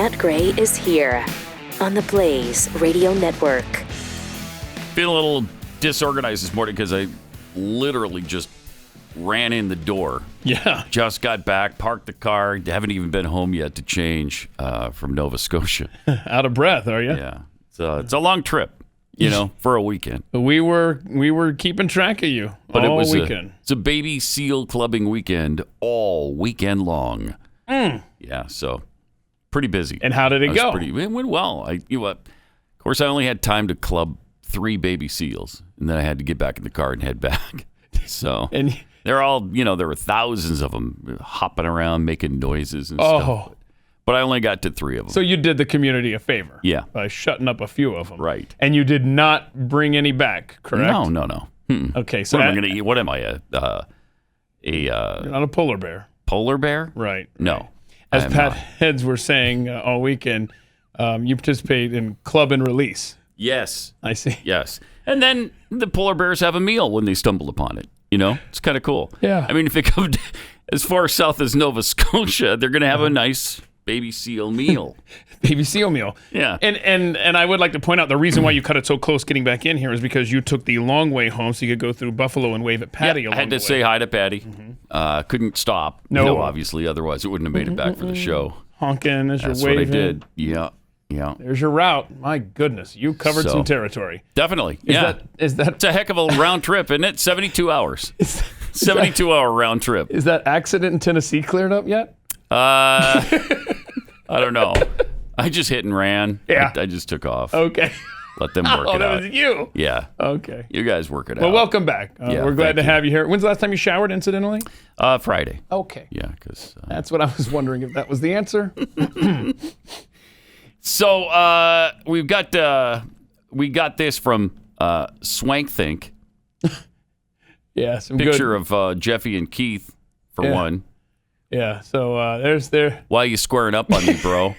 Matt Gray is here on the Blaze Radio Network. Feeling a little disorganized this morning because I literally just ran in the door. Yeah. Just got back, parked the car, haven't even been home yet to change from Nova Scotia. Out of breath, are you? Yeah. It's a long trip, for a weekend. We were keeping track of you all weekend. It's a baby seal clubbing weekend all weekend long. Yeah, so pretty busy. And how did it go? It went well. Of course, I only had time to club 3 baby seals, and then I had to get back in the car and head back. So And they're all, there were thousands of them hopping around, making noises and stuff. But I only got to 3 of them. So you did the community a favor. Yeah. By shutting up a few of them. Right. And you did not bring any back, correct? No. Okay, so what am I going to eat? What am I, you're not a polar bear. Polar bear? Right. No. As Pat Heads were saying all weekend, you participate in club and release. Yes. I see. Yes. And then the polar bears have a meal when they stumble upon it. It's kind of cool. Yeah. I mean, if they come as far south as Nova Scotia, they're going to have a nice baby seal meal. Baby seal meal. Yeah. And I would like to point out the reason why you cut it so close getting back in here is because you took the long way home so you could go through Buffalo and wave at Patty I had to say hi to Patty. Couldn't stop. No. Obviously, otherwise it wouldn't have made it back for the show. Honking as That's you're waving. what I did. Yeah. There's your route. My goodness, you covered some territory. Definitely. Is that It's a heck of a round trip, isn't it? 72 hours. 72-hour round trip. Is that accident in Tennessee cleared up yet? I don't know. I just hit and ran. Yeah. I just took off. Okay. Let them work it out. That was you. Yeah. Okay. You guys work it out. Well, welcome back. We're glad to have you here. When's the last time you showered, incidentally? Friday. Okay. Yeah, because... That's what I was wondering if that was the answer. So we got this from Swank Think. Yeah, some Picture good... of Jeffy and Keith, for one. Yeah, so there's their... Why are you squaring up on me, bro?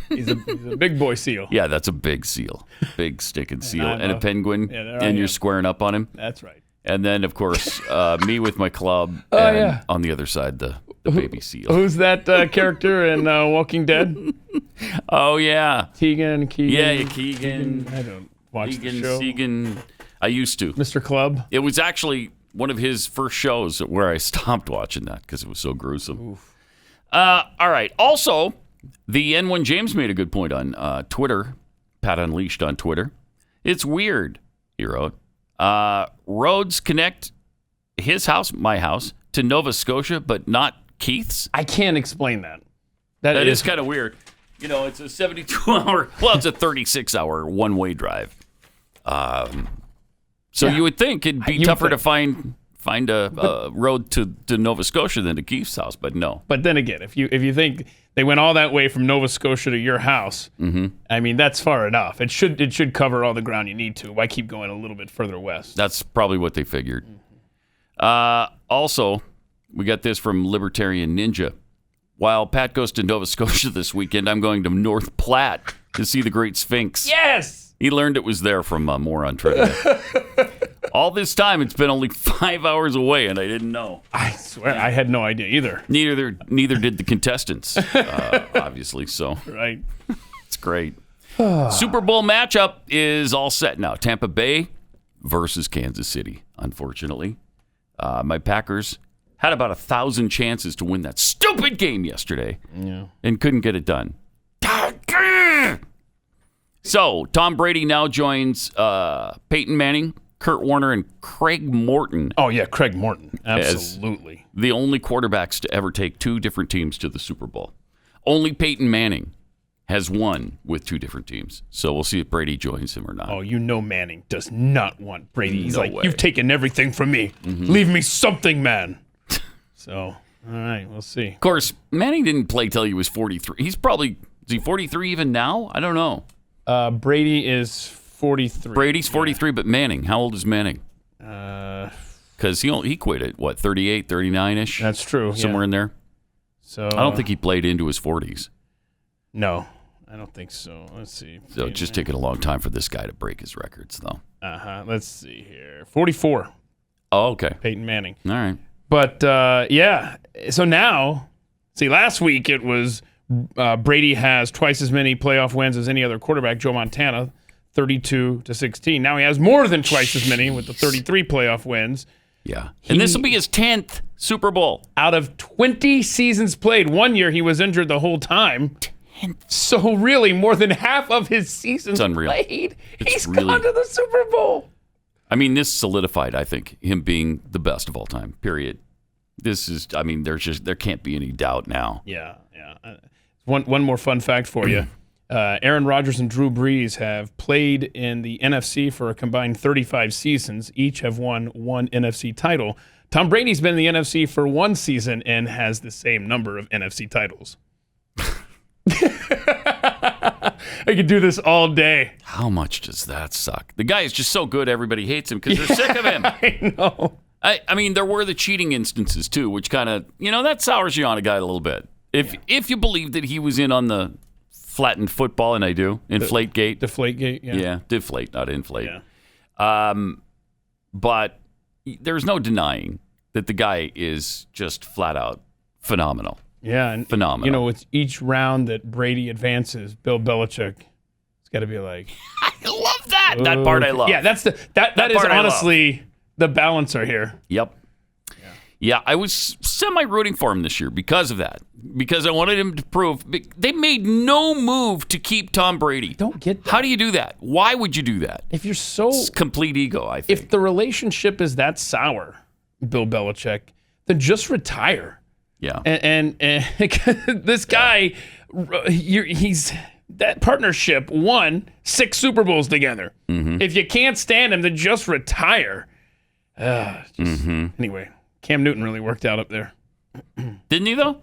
He's a big boy seal. Yeah, that's a big seal. Big sticking seal. And a penguin. Yeah, and you're squaring up on him. That's right. And then, of course, me with my club. On the other side, the baby seal. Who's that character in Walking Dead? Oh, yeah. Keegan. Yeah, Keegan. I don't watch Keegan, the show. Segan. I used to. Mr. Club. It was actually one of his first shows where I stopped watching that because it was so gruesome. All right. Also, the N1 James made a good point on Twitter. Pat Unleashed on Twitter. It's weird, he wrote. Roads connect his house, my house, to Nova Scotia, but not Keith's. I can't explain that. That is kind of weird. It's a 72-hour, well, it's a 36-hour one-way drive. So you would think it'd be tougher to find a road to Nova Scotia than to Keith's house, but no. But then again, if you think they went all that way from Nova Scotia to your house, I mean that's far enough. It should cover all the ground you need to. Why keep going a little bit further west? That's probably what they figured. Also, we got this from Libertarian Ninja. While Pat goes to Nova Scotia this weekend, I'm going to North Platte to see the Great Sphinx. Yes! He learned it was there from Moron Trivia. All this time, it's been only 5 hours away, and I didn't know. I swear, I had no idea either. Neither did the contestants, obviously. So right, it's great. Super Bowl matchup is all set now. Tampa Bay versus Kansas City. Unfortunately, my Packers had about 1,000 chances to win that stupid game yesterday, and couldn't get it done. So Tom Brady now joins Peyton Manning, Kurt Warner, and Craig Morton. Oh, yeah, Craig Morton. Absolutely. The only quarterbacks to ever take 2 different teams to the Super Bowl. Only Peyton Manning has won with 2 different teams. So we'll see if Brady joins him or not. Oh, Manning does not want Brady. He's way. You've taken everything from me. Leave me something, man. So, all right, we'll see. Of course, Manning didn't play till he was 43. Is he 43 even now? I don't know. Brady is 43. Brady's 43, but Manning, how old is Manning? Because he quit at, 38, 39-ish? That's true. Somewhere in there. So I don't think he played into his 40s. No, I don't think so. Let's see. So it's just taking a long time for this guy to break his records, though. Let's see here. 44. Oh, okay. Peyton Manning. All right. But, yeah. So now, see, last week it was Brady has twice as many playoff wins as any other quarterback, Joe Montana, 32-16. Now he has more than twice as many with the 33 playoff wins. Yeah. And this will be his 10th Super Bowl. Out of 20 seasons played, 1 year he was injured the whole time. 10th. So really, more than half of his seasons played, he's gone to the Super Bowl. I mean, this solidified, I think, him being the best of all time, period. This is, I mean, there can't be any doubt now. Yeah. One more fun fact for you. Aaron Rodgers and Drew Brees have played in the NFC for a combined 35 seasons. Each have won one NFC title. Tom Brady's been in the NFC for one season and has the same number of NFC titles. I could do this all day. How much does that suck? The guy is just so good, everybody hates him because they're sick of him. I know. I mean, there were the cheating instances, too, which kind of, that sours you on a guy a little bit. If you believe that he was in on the flattened football, and I do, Inflategate. Deflategate, yeah. Yeah, deflate, not inflate. Yeah. But there's no denying that the guy is just flat out phenomenal. Yeah, and phenomenal. With each round that Brady advances, Bill Belichick, it's got to be like, I love that. That part I love. Yeah, that is honestly the balancer here. Yep. Yeah, I was semi-rooting for him this year because of that. Because I wanted him to prove they made no move to keep Tom Brady. Don't get that. How do you do that? Why would you do that? If you're so it's complete ego, I think. If the relationship is that sour, Bill Belichick, then just retire. Yeah. And this guy, he's that partnership won 6 Super Bowls together. Mm-hmm. If you can't stand him, then just retire. Anyway, Cam Newton really worked out up there. Didn't he, though?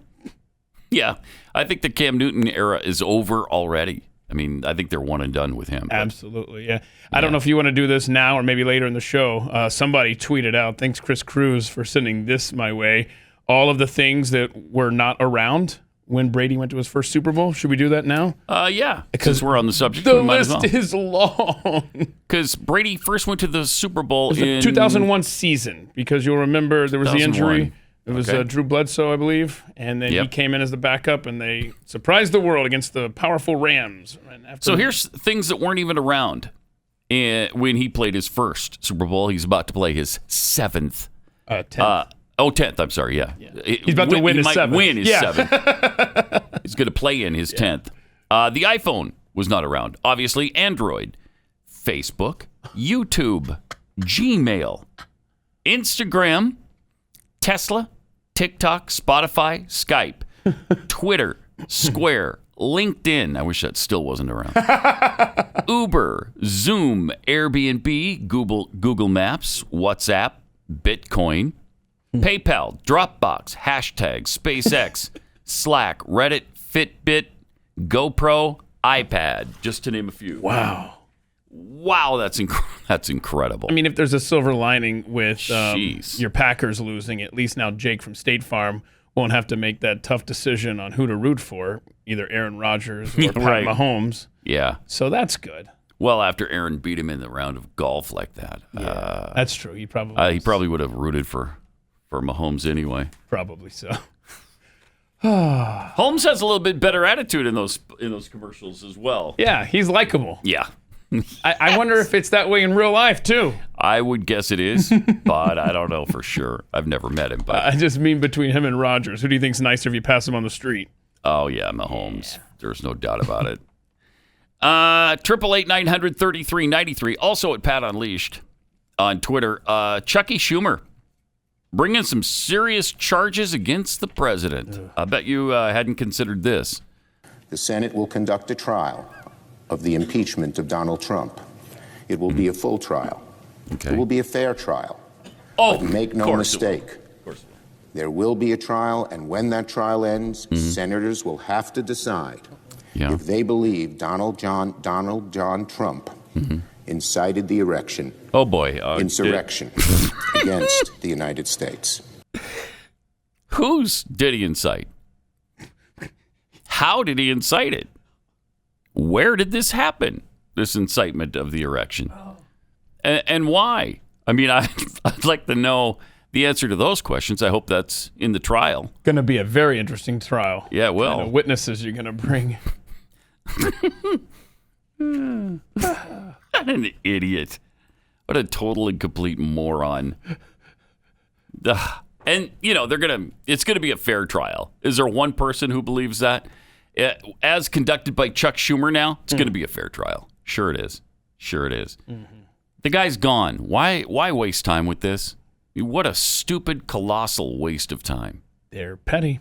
Yeah. I think the Cam Newton era is over already. I mean, I think they're one and done with him. Absolutely, yeah. I don't know if you want to do this now or maybe later in the show. Somebody tweeted out, thanks Chris Cruz for sending this my way, all of the things that were not around when Brady went to his first Super Bowl. Should we do that now? Yeah, because we're on the subject. The list is long. Because Brady first went to the Super Bowl in the 2001 season, because you'll remember there was the injury. It was Drew Bledsoe, I believe, and then he came in as the backup, and they surprised the world against the powerful Rams. So here's things that weren't even around when he played his first Super Bowl. He's about to play his 7th. 10th. 10th. I'm sorry. Yeah. He's about to win his 7th. Win his 7th. He's going to play in his 10th. The iPhone was not around. Obviously, Android, Facebook, YouTube, Gmail, Instagram, Tesla, TikTok, Spotify, Skype, Twitter, Square, LinkedIn. I wish that still wasn't around. Uber, Zoom, Airbnb, Google Maps, WhatsApp, Bitcoin, PayPal, Dropbox, hashtag, SpaceX, Slack, Reddit, Fitbit, GoPro, iPad, just to name a few. Wow, that's incredible. I mean, if there's a silver lining with your Packers losing, at least now Jake from State Farm won't have to make that tough decision on who to root for, either Aaron Rodgers or Pat Mahomes. Yeah. So that's good. Well, after Aaron beat him in the round of golf like that. Yeah, that's true. He probably would have rooted for Mahomes anyway. Probably so. Holmes has a little bit better attitude in those commercials as well. Yeah, he's likable. Yeah. I wonder if it's that way in real life too. I would guess it is, but I don't know for sure. I've never met him. But I just mean between him and Rodgers. Who do you think's nicer if you pass him on the street? Oh yeah, Mahomes. Yeah. There's no doubt about it. 888-900-3393. Also at Pat Unleashed on Twitter. Chucky Schumer bringing some serious charges against the president. I bet you hadn't considered this. The Senate will conduct a trial of the impeachment of Donald Trump. It will be a full trial. Okay. It will be a fair trial. Oh, but make no mistake. There will be a trial, and when that trial ends, senators will have to decide if they believe Donald John Trump incited the insurrection against the United States. Whose did he incite? How did he incite it? Where did this happen? This incitement of the insurrection, and why? I mean, I'd like to know the answer to those questions. I hope that's in the trial. Going to be a very interesting trial. Yeah, well. Kind of witnesses you're going to bring. What an idiot. What a total and complete moron. Ugh. And, it's going to be a fair trial. Is there one person who believes that? As conducted by Chuck Schumer now, it's going to be a fair trial. Sure it is. Sure it is. Mm-hmm. The guy's gone. Why waste time with this? What a stupid, colossal waste of time. They're petty.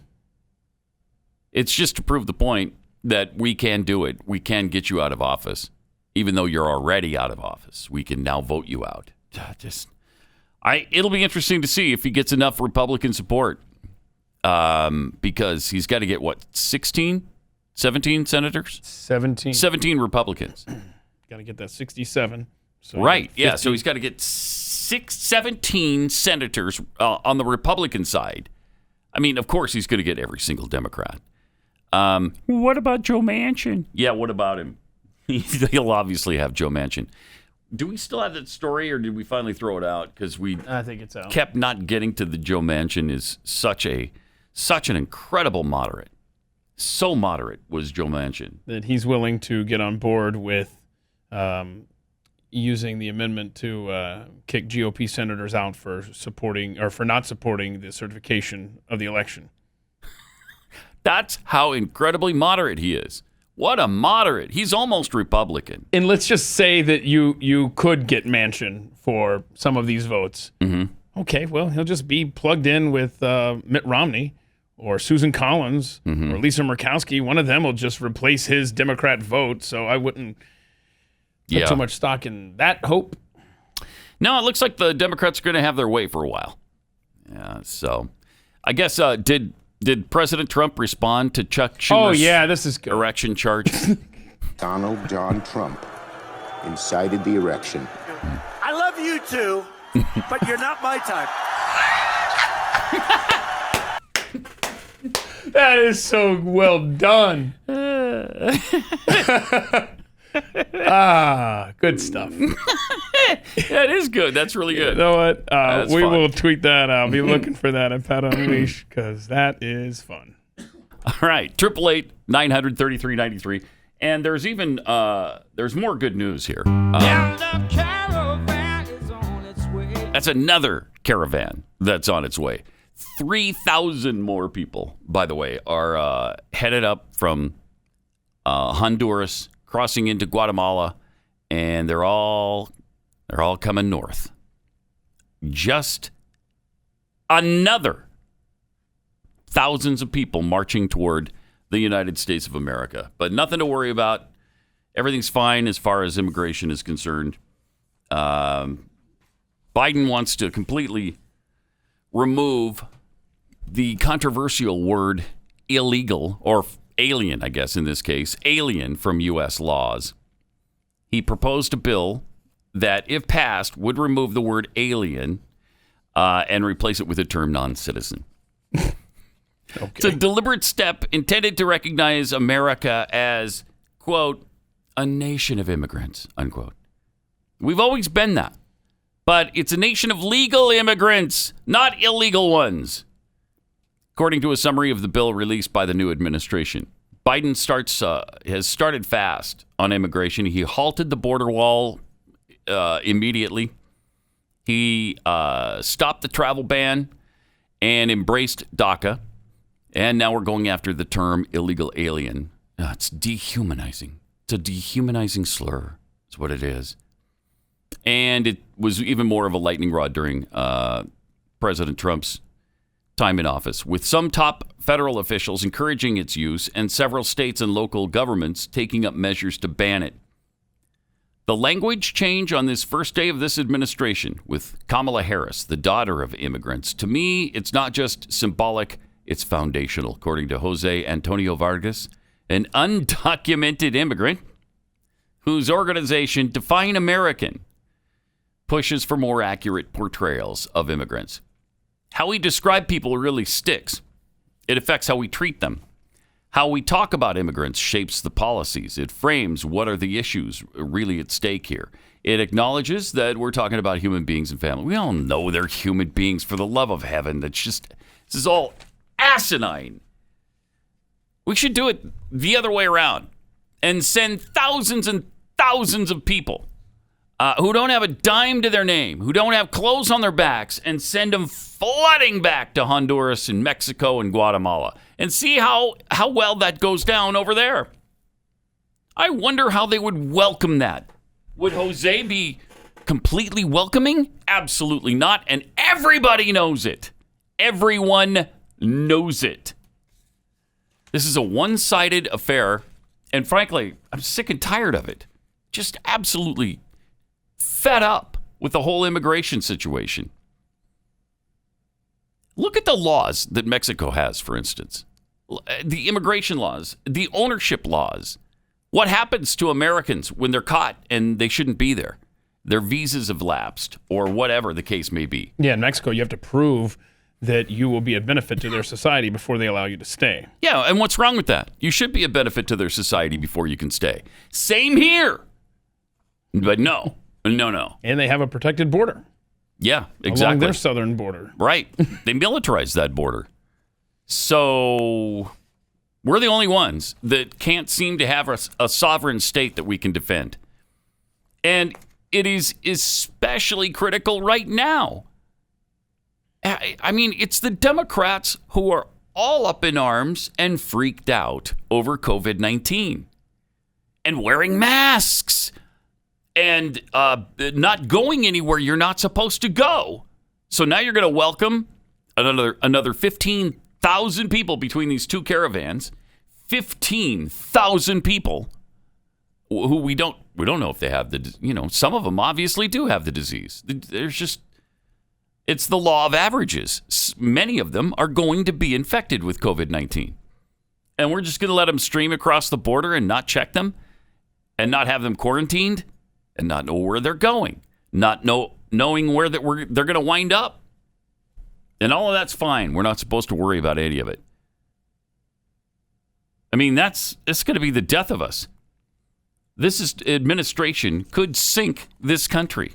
It's just to prove the point that we can do it. We can get you out of office. Even though you're already out of office, we can now vote you out. It'll be interesting to see if he gets enough Republican support. Because he's got to get, 17 senators? 17 Republicans. Got to get that 67. So right, yeah. So he's got to get 17 senators on the Republican side. I mean, of course, he's going to get every single Democrat. What about Joe Manchin? Yeah, what about him? He'll obviously have Joe Manchin. Do we still have that story, or did we finally throw it out? Because I think it's out. Kept not getting to the Joe Manchin is such an incredible moderate. So moderate was Joe Manchin. That he's willing to get on board with using the amendment to kick GOP senators out for supporting or for not supporting the certification of the election. That's how incredibly moderate he is. What a moderate. He's almost Republican. And let's just say that you could get Manchin for some of these votes. Mm-hmm. Okay, well, he'll just be plugged in with Mitt Romney or Susan Collins or Lisa Murkowski. One of them will just replace his Democrat vote, so I wouldn't put too much stock in that hope. No, it looks like the Democrats are going to have their way for a while. Yeah, so I guess did President Trump respond to Chuck Schumer's this is good. Erection charge? Donald John Trump incited the erection. I love you too, but you're not my type. That is so well done. Good stuff. That is good. That's really good. You know what? We fun. will tweet that. I'll be looking for that at Pat Unleash because that is fun. All right. 888-900-3393. And there's even there's more good news here. That's another caravan that's on its way. 3,000 more people, by the way, are headed up from Honduras, crossing into Guatemala, and they're all coming north. Just another thousands of people marching toward the United States of America. But nothing to worry about. Everything's fine as far as immigration is concerned. Biden wants to completely remove the controversial word illegal, or alien, I guess in this case, alien from U.S. laws. He proposed a bill that, if passed, would remove the word alien and replace it with the term non-citizen. Okay. It's a deliberate step intended to recognize America as, quote, a nation of immigrants, unquote. We've always been that. But it's a nation of legal immigrants, not illegal ones. According to a summary of the bill released by the new administration, Biden has started fast on immigration. He halted the border wall immediately. He stopped the travel ban and embraced DACA. And now we're going after the term illegal alien. It's dehumanizing. It's a dehumanizing slur. That's what it is. And it was even more of a lightning rod during President Trump's time in office, with some top federal officials encouraging its use and several states and local governments taking up measures to ban it. The language change on this first day of this administration with Kamala Harris, the daughter of immigrants, to me, it's not just symbolic, it's foundational, according to Jose Antonio Vargas, an undocumented immigrant whose organization, Define American, pushes for more accurate portrayals of immigrants. How we describe people really sticks. It affects how we treat them. How we talk about immigrants shapes the policies. It frames what are the issues really at stake here. It acknowledges that we're talking about human beings and family. We all know they're human beings, for the love of heaven. This is all asinine. We should do it the other way around and send thousands and thousands of people who don't have a dime to their name, who don't have clothes on their backs, and send them flooding back to Honduras and Mexico and Guatemala and see how well that goes down over there. I wonder how they would welcome that. Would Jose be completely welcoming? Absolutely not. And everybody knows it. Everyone knows it. This is a one-sided affair. And frankly, I'm sick and tired of it. Just absolutely fed up with the whole immigration situation. Look at the laws that Mexico has, for instance. The immigration laws, the ownership laws. What happens to Americans when they're caught and they shouldn't be there? Their visas have lapsed or whatever the case may be. Yeah, in Mexico, you have to prove that you will be a benefit to their society before they allow you to stay. Yeah, and what's wrong with that? You should be a benefit to their society before you can stay. Same here. But no. And they have a protected border. Yeah, exactly. Along their southern border. Right. They militarized that border. So we're the only ones that can't seem to have a sovereign state that we can defend. And it is especially critical right now. I mean, it's the Democrats who are all up in arms and freaked out over COVID-19 and wearing masks and not going anywhere you're not supposed to go. So now you're going to welcome another 15,000 people between these two caravans. 15,000 people who we don't know if they have some of them obviously do have the disease. It's the law of averages. Many of them are going to be infected with COVID-19. And we're just going to let them stream across the border and not check them and not have them quarantined and not know where they're going, knowing where they're going to wind up. And all of that's fine. We're not supposed to worry about any of it. I mean, it's going to be the death of us. This administration could sink this country.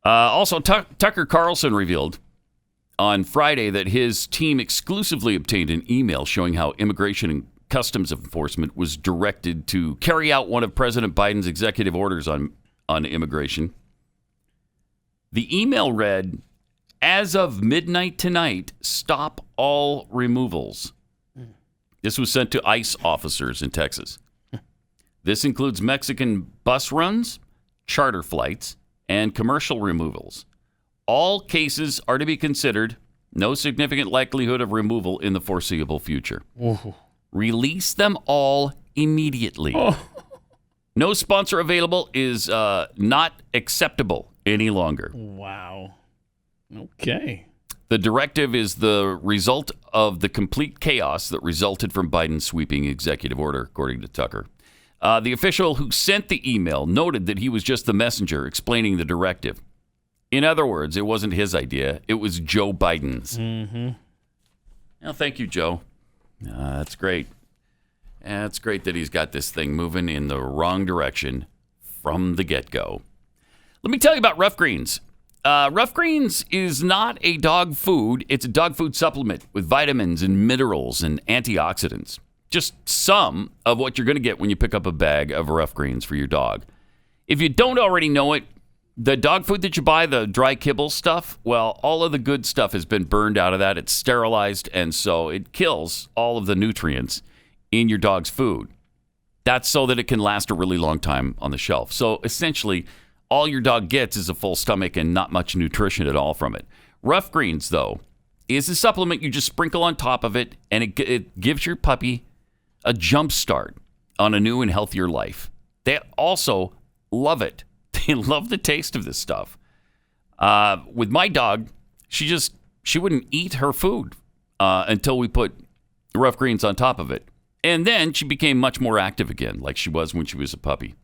Also, Tucker Carlson revealed on Friday that his team exclusively obtained an email showing how Immigration and Customs Enforcement was directed to carry out one of President Biden's executive orders on immigration. The email read, "As of midnight tonight, stop all removals." This was sent to ICE officers in Texas. This includes Mexican bus runs, charter flights, and commercial removals. All cases are to be considered. No significant likelihood of removal in the foreseeable future. Ooh. Release them all immediately. Oh. No sponsor available is not acceptable any longer. Wow. Okay. The directive is the result of the complete chaos that resulted from Biden's sweeping executive order, according to Tucker. The official who sent the email noted that he was just the messenger explaining the directive. In other words, it wasn't his idea. It was Joe Biden's. Mm-hmm. Well, thank you, Joe. That's great. It's great that he's got this thing moving in the wrong direction from the get-go. Let me tell you about Rough Greens. Rough Greens is not a dog food. It's a dog food supplement with vitamins and minerals and antioxidants. Just some of what you're going to get when you pick up a bag of Rough Greens for your dog. If you don't already know it, the dog food that you buy, the dry kibble stuff, well, all of the good stuff has been burned out of that. It's sterilized, and so it kills all of the nutrients in your dog's food. That's so that it can last a really long time on the shelf. So essentially, all your dog gets is a full stomach and not much nutrition at all from it. Rough Greens, though, is a supplement you just sprinkle on top of it, and it gives your puppy a jump start on a new and healthier life. They also love it. They love the taste of this stuff. With my dog, she wouldn't eat her food until we put Rough Greens on top of it. And then she became much more active again, like she was when she was a puppy.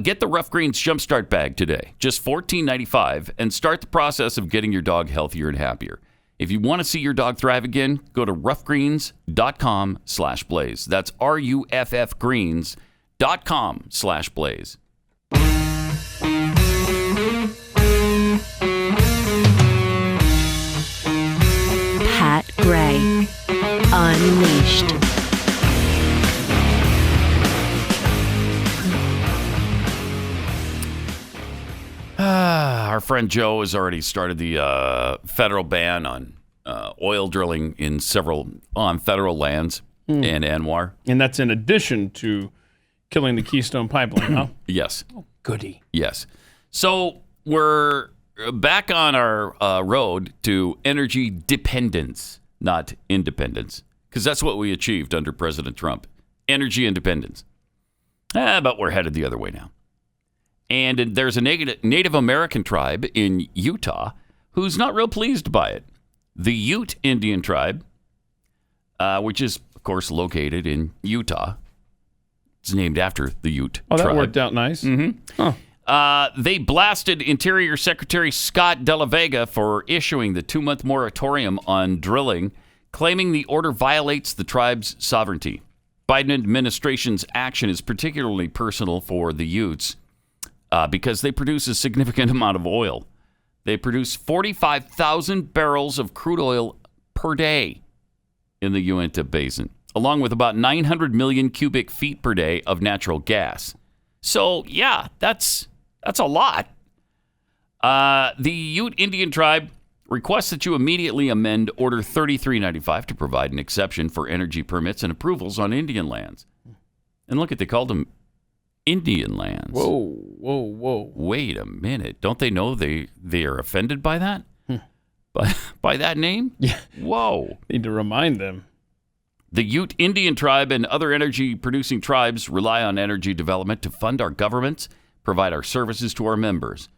Get the Rough Greens Jumpstart bag today, just $14.95, and start the process of getting your dog healthier and happier. If you want to see your dog thrive again, go to roughgreens.com/blaze. That's RUFF greens.com/blaze. Our friend Joe has already started the federal ban on oil drilling on federal lands in Anwar. And that's in addition to killing the Keystone Pipeline, huh? Yes. Oh, goody. Yes. So we're back on our road to energy dependence, not independence, because that's what we achieved under President Trump. Energy independence. But we're headed the other way now. And there's a Native American tribe in Utah who's not real pleased by it. The Ute Indian tribe, which is, of course, located in Utah. It's named after the Ute tribe. Oh, that worked out nice. Mm-hmm. Huh. They blasted Interior Secretary Scott Della Vega for issuing the 2-month moratorium on drilling, claiming the order violates the tribe's sovereignty. Biden administration's action is particularly personal for the Utes because they produce a significant amount of oil. They produce 45,000 barrels of crude oil per day in the Uinta Basin, along with about 900 million cubic feet per day of natural gas. So, yeah, that's a lot. The Ute Indian tribe requests that you immediately amend Order 3395 to provide an exception for energy permits and approvals on Indian lands. And look, they called them Indian lands. Whoa. Wait a minute. Don't they know they are offended by that? By that name? Yeah. Whoa. Need to remind them. The Ute Indian tribe and other energy-producing tribes rely on energy development to fund our governments, provide our services to our members.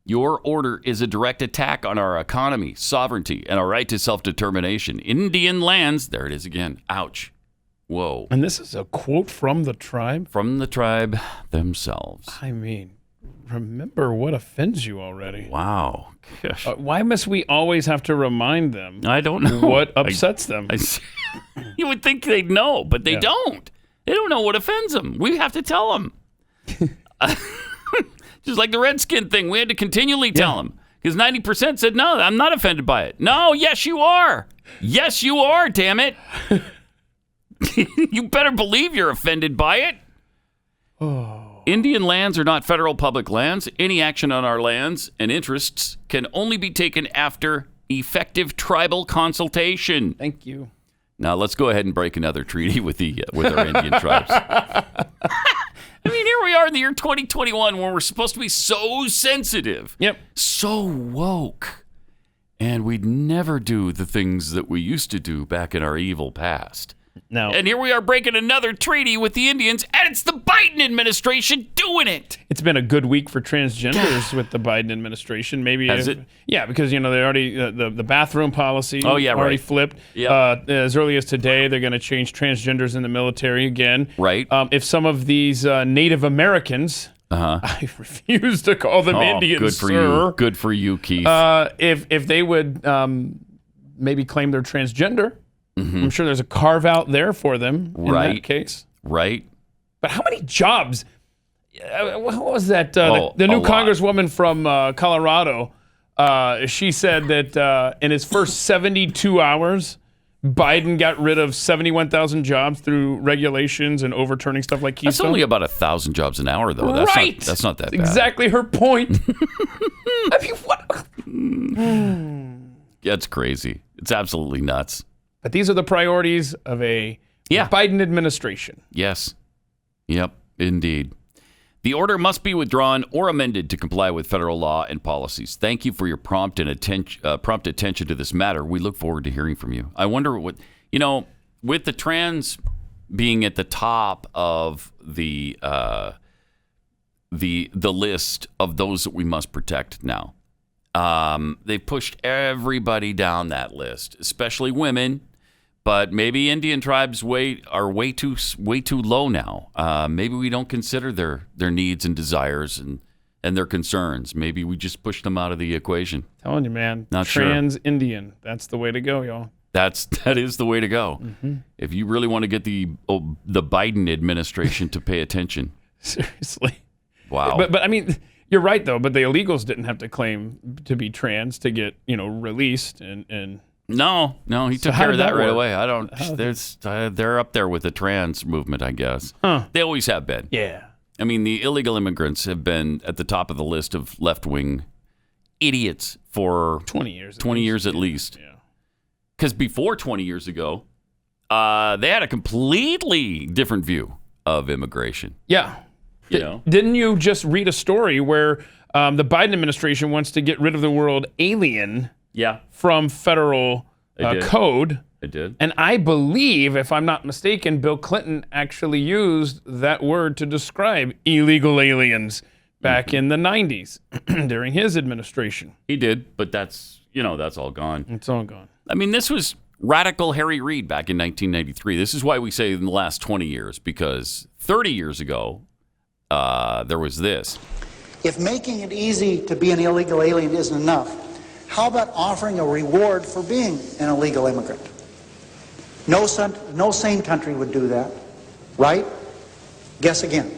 Your order is a direct attack on our economy, sovereignty, and our right to self-determination. Indian lands, there it is again. Ouch. Whoa. And this is a quote from the tribe? From the tribe themselves. I mean, remember what offends you already. Wow. Why must we always have to remind them? I don't know. What upsets them? You would think they'd know, but they don't. They don't know what offends them. We have to tell them. Just like the Redskin thing, we had to continually tell them. Because 90% said, no, I'm not offended by it. No, yes, you are. Yes, you are, damn it. You better believe you're offended by it. Oh. Indian lands are not federal public lands. Any action on our lands and interests can only be taken after effective tribal consultation. Thank you. Now let's go ahead and break another treaty with our Indian tribes. I mean, here we are in the year 2021 where we're supposed to be so sensitive. Yep. So woke. And we'd never do the things that we used to do back in our evil past. No. And here we are breaking another treaty with the Indians, and it's the Biden administration doing it. It's been a good week for transgenders with the Biden administration. Maybe Has it? Yeah, because they already the bathroom policy already flipped. Yep. As early as today, they're going to change transgenders in the military again. Right. If some of these Native Americans, I refuse to call them Indians, good for sir. you. Good for you, Keith. If they would maybe claim they're transgender. Mm-hmm. I'm sure there's a carve out there for them in that case. Right. But how many jobs? What was that? The new congresswoman from Colorado, she said that in his first 72 hours, Biden got rid of 71,000 jobs through regulations and overturning stuff like Keystone. That's only about 1,000 jobs an hour, though. That's not that bad. Exactly her point. I mean, what? That's crazy. It's absolutely nuts. But these are the priorities of a Biden administration. Yes. Yep, indeed. The order must be withdrawn or amended to comply with federal law and policies. Thank you for your prompt attention to this matter. We look forward to hearing from you. I wonder what, with the trans being at the top of the list of those that we must protect now. They've pushed everybody down that list, especially women. But maybe Indian tribes are way too low now. Maybe we don't consider their needs and desires and their concerns. Maybe we just push them out of the equation. Telling you, man. Not Trans Indian. That's the way to go, y'all. That is the way to go. Mm-hmm. If you really want to get the Biden administration to pay attention. Seriously. Wow. But I mean, you're right though. But the illegals didn't have to claim to be trans to get released and. No, he took care of that right away. I don't. They're up there with the trans movement, I guess. They always have been. Yeah. I mean, the illegal immigrants have been at the top of the list of left-wing idiots for 20 years. 20 years at least. Yeah. Because before 20 years ago, they had a completely different view of immigration. Yeah. You know? Didn't you just read a story where the Biden administration wants to get rid of the word alien from federal code? It did. And I believe, if I'm not mistaken, Bill Clinton actually used that word to describe illegal aliens back in the 90s during his administration. He did, but that's all gone. It's all gone. I mean, this was radical Harry Reid back in 1993. This is why we say in the last 20 years, because 30 years ago, there was this. If making it easy to be an illegal alien isn't enough, how about offering a reward for being an illegal immigrant? No sane country would do that, right? Guess again.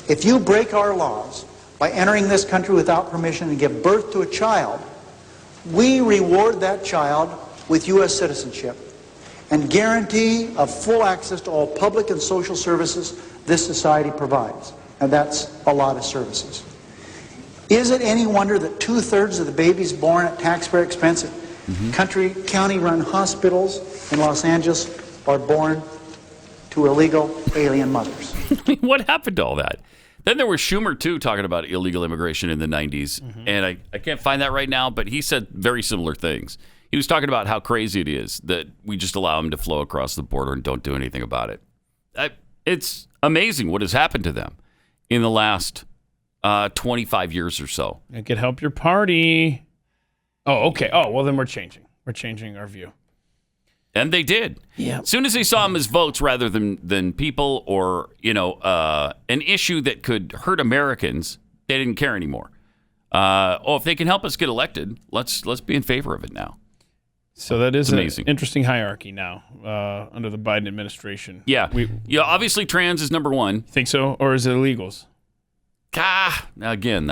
If you break our laws by entering this country without permission and give birth to a child, we reward that child with U.S. citizenship and guarantee of full access to all public and social services this society provides. And that's a lot of services. Is it any wonder that 2/3 of the babies born at taxpayer expense at county-run hospitals in Los Angeles are born to illegal alien mothers? What happened to all that? Then there was Schumer, too, talking about illegal immigration in the 90s. And I can't find that right now, but he said very similar things. He was talking about how crazy it is that we just allow them to flow across the border and don't do anything about it. It's amazing what has happened to them in the last 25 years or so. It could help your party. Oh, okay. Oh, well, then we're changing. We're changing our view. And they did. Yeah. As soon as they saw them as votes rather than people or, an issue that could hurt Americans, they didn't care anymore. If they can help us get elected, let's be in favor of it now. So that is an amazing. Interesting hierarchy now under the Biden administration. Yeah. Obviously trans is number one. Think so? Or is it illegals? Again,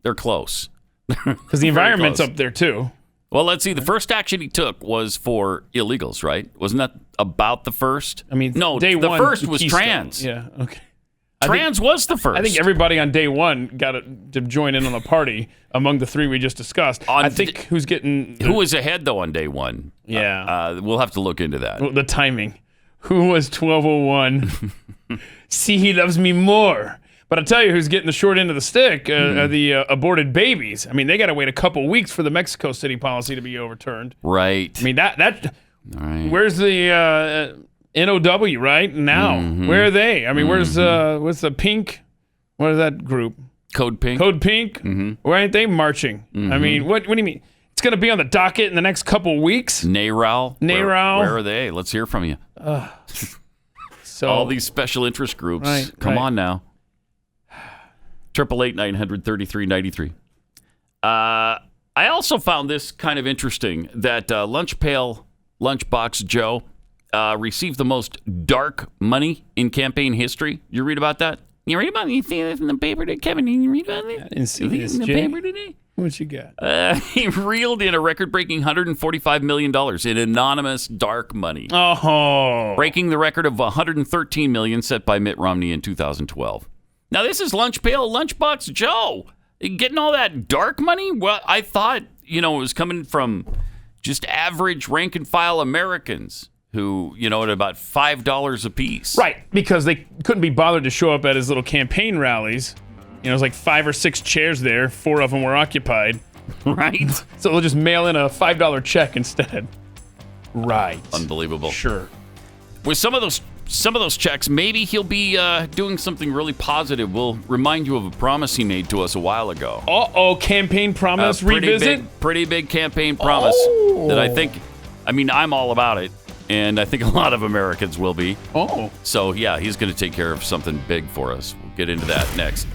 they're close. Because the environment's up there, too. Well, let's see. The first action he took was for illegals, right? Wasn't that about the first? I mean, no, day the one, first was Keystone. trans. Yeah, okay. Trans was the first. I think everybody on day one got to join in on the party among the three we just discussed. Who was ahead, though, on day one? Yeah. We'll have to look into that. Well, the timing. Who was 1201? See, he loves me more. But I'll tell you who's getting the short end of the stick, are the aborted babies. I mean, they got to wait a couple weeks for the Mexico City policy to be overturned. Right. I mean, that right. Where's the NOW right now? Where are they? I mean, where's the pink? What is that group? Code Pink. Code Pink? Why aren't they marching? I mean, what do you mean? It's going to be on the docket in the next couple weeks? NARAL. NARAL. Where are they? Let's hear from you. So all these special interest groups. Come on now. 888-900-3393. I also found this kind of interesting, that Lunchbox Joe received the most dark money in campaign history. You read about that? You read about it? You see this in the paper today, Kevin? You read about it? I didn't see this, in the paper today? What you got? He reeled in a record-breaking $145 million in anonymous dark money. Oh. Breaking the record of $113 million set by Mitt Romney in 2012. Now, this is Lunchbox Joe getting all that dark money. Well, I thought, it was coming from just average rank-and-file Americans who, at about $5 a piece. Right, because they couldn't be bothered to show up at his little campaign rallies. It was like 5 or 6 chairs there. 4 of them were occupied. Right. So they'll just mail in a $5 check instead. Right. Unbelievable. Sure. With some of those checks, maybe he'll be doing something really positive. We'll remind you of a promise he made to us a while ago. Campaign promise revisit? Pretty big campaign promise that I'm all about it, and I think a lot of Americans will be. Oh. So, yeah, he's going to take care of something big for us. We'll get into that next.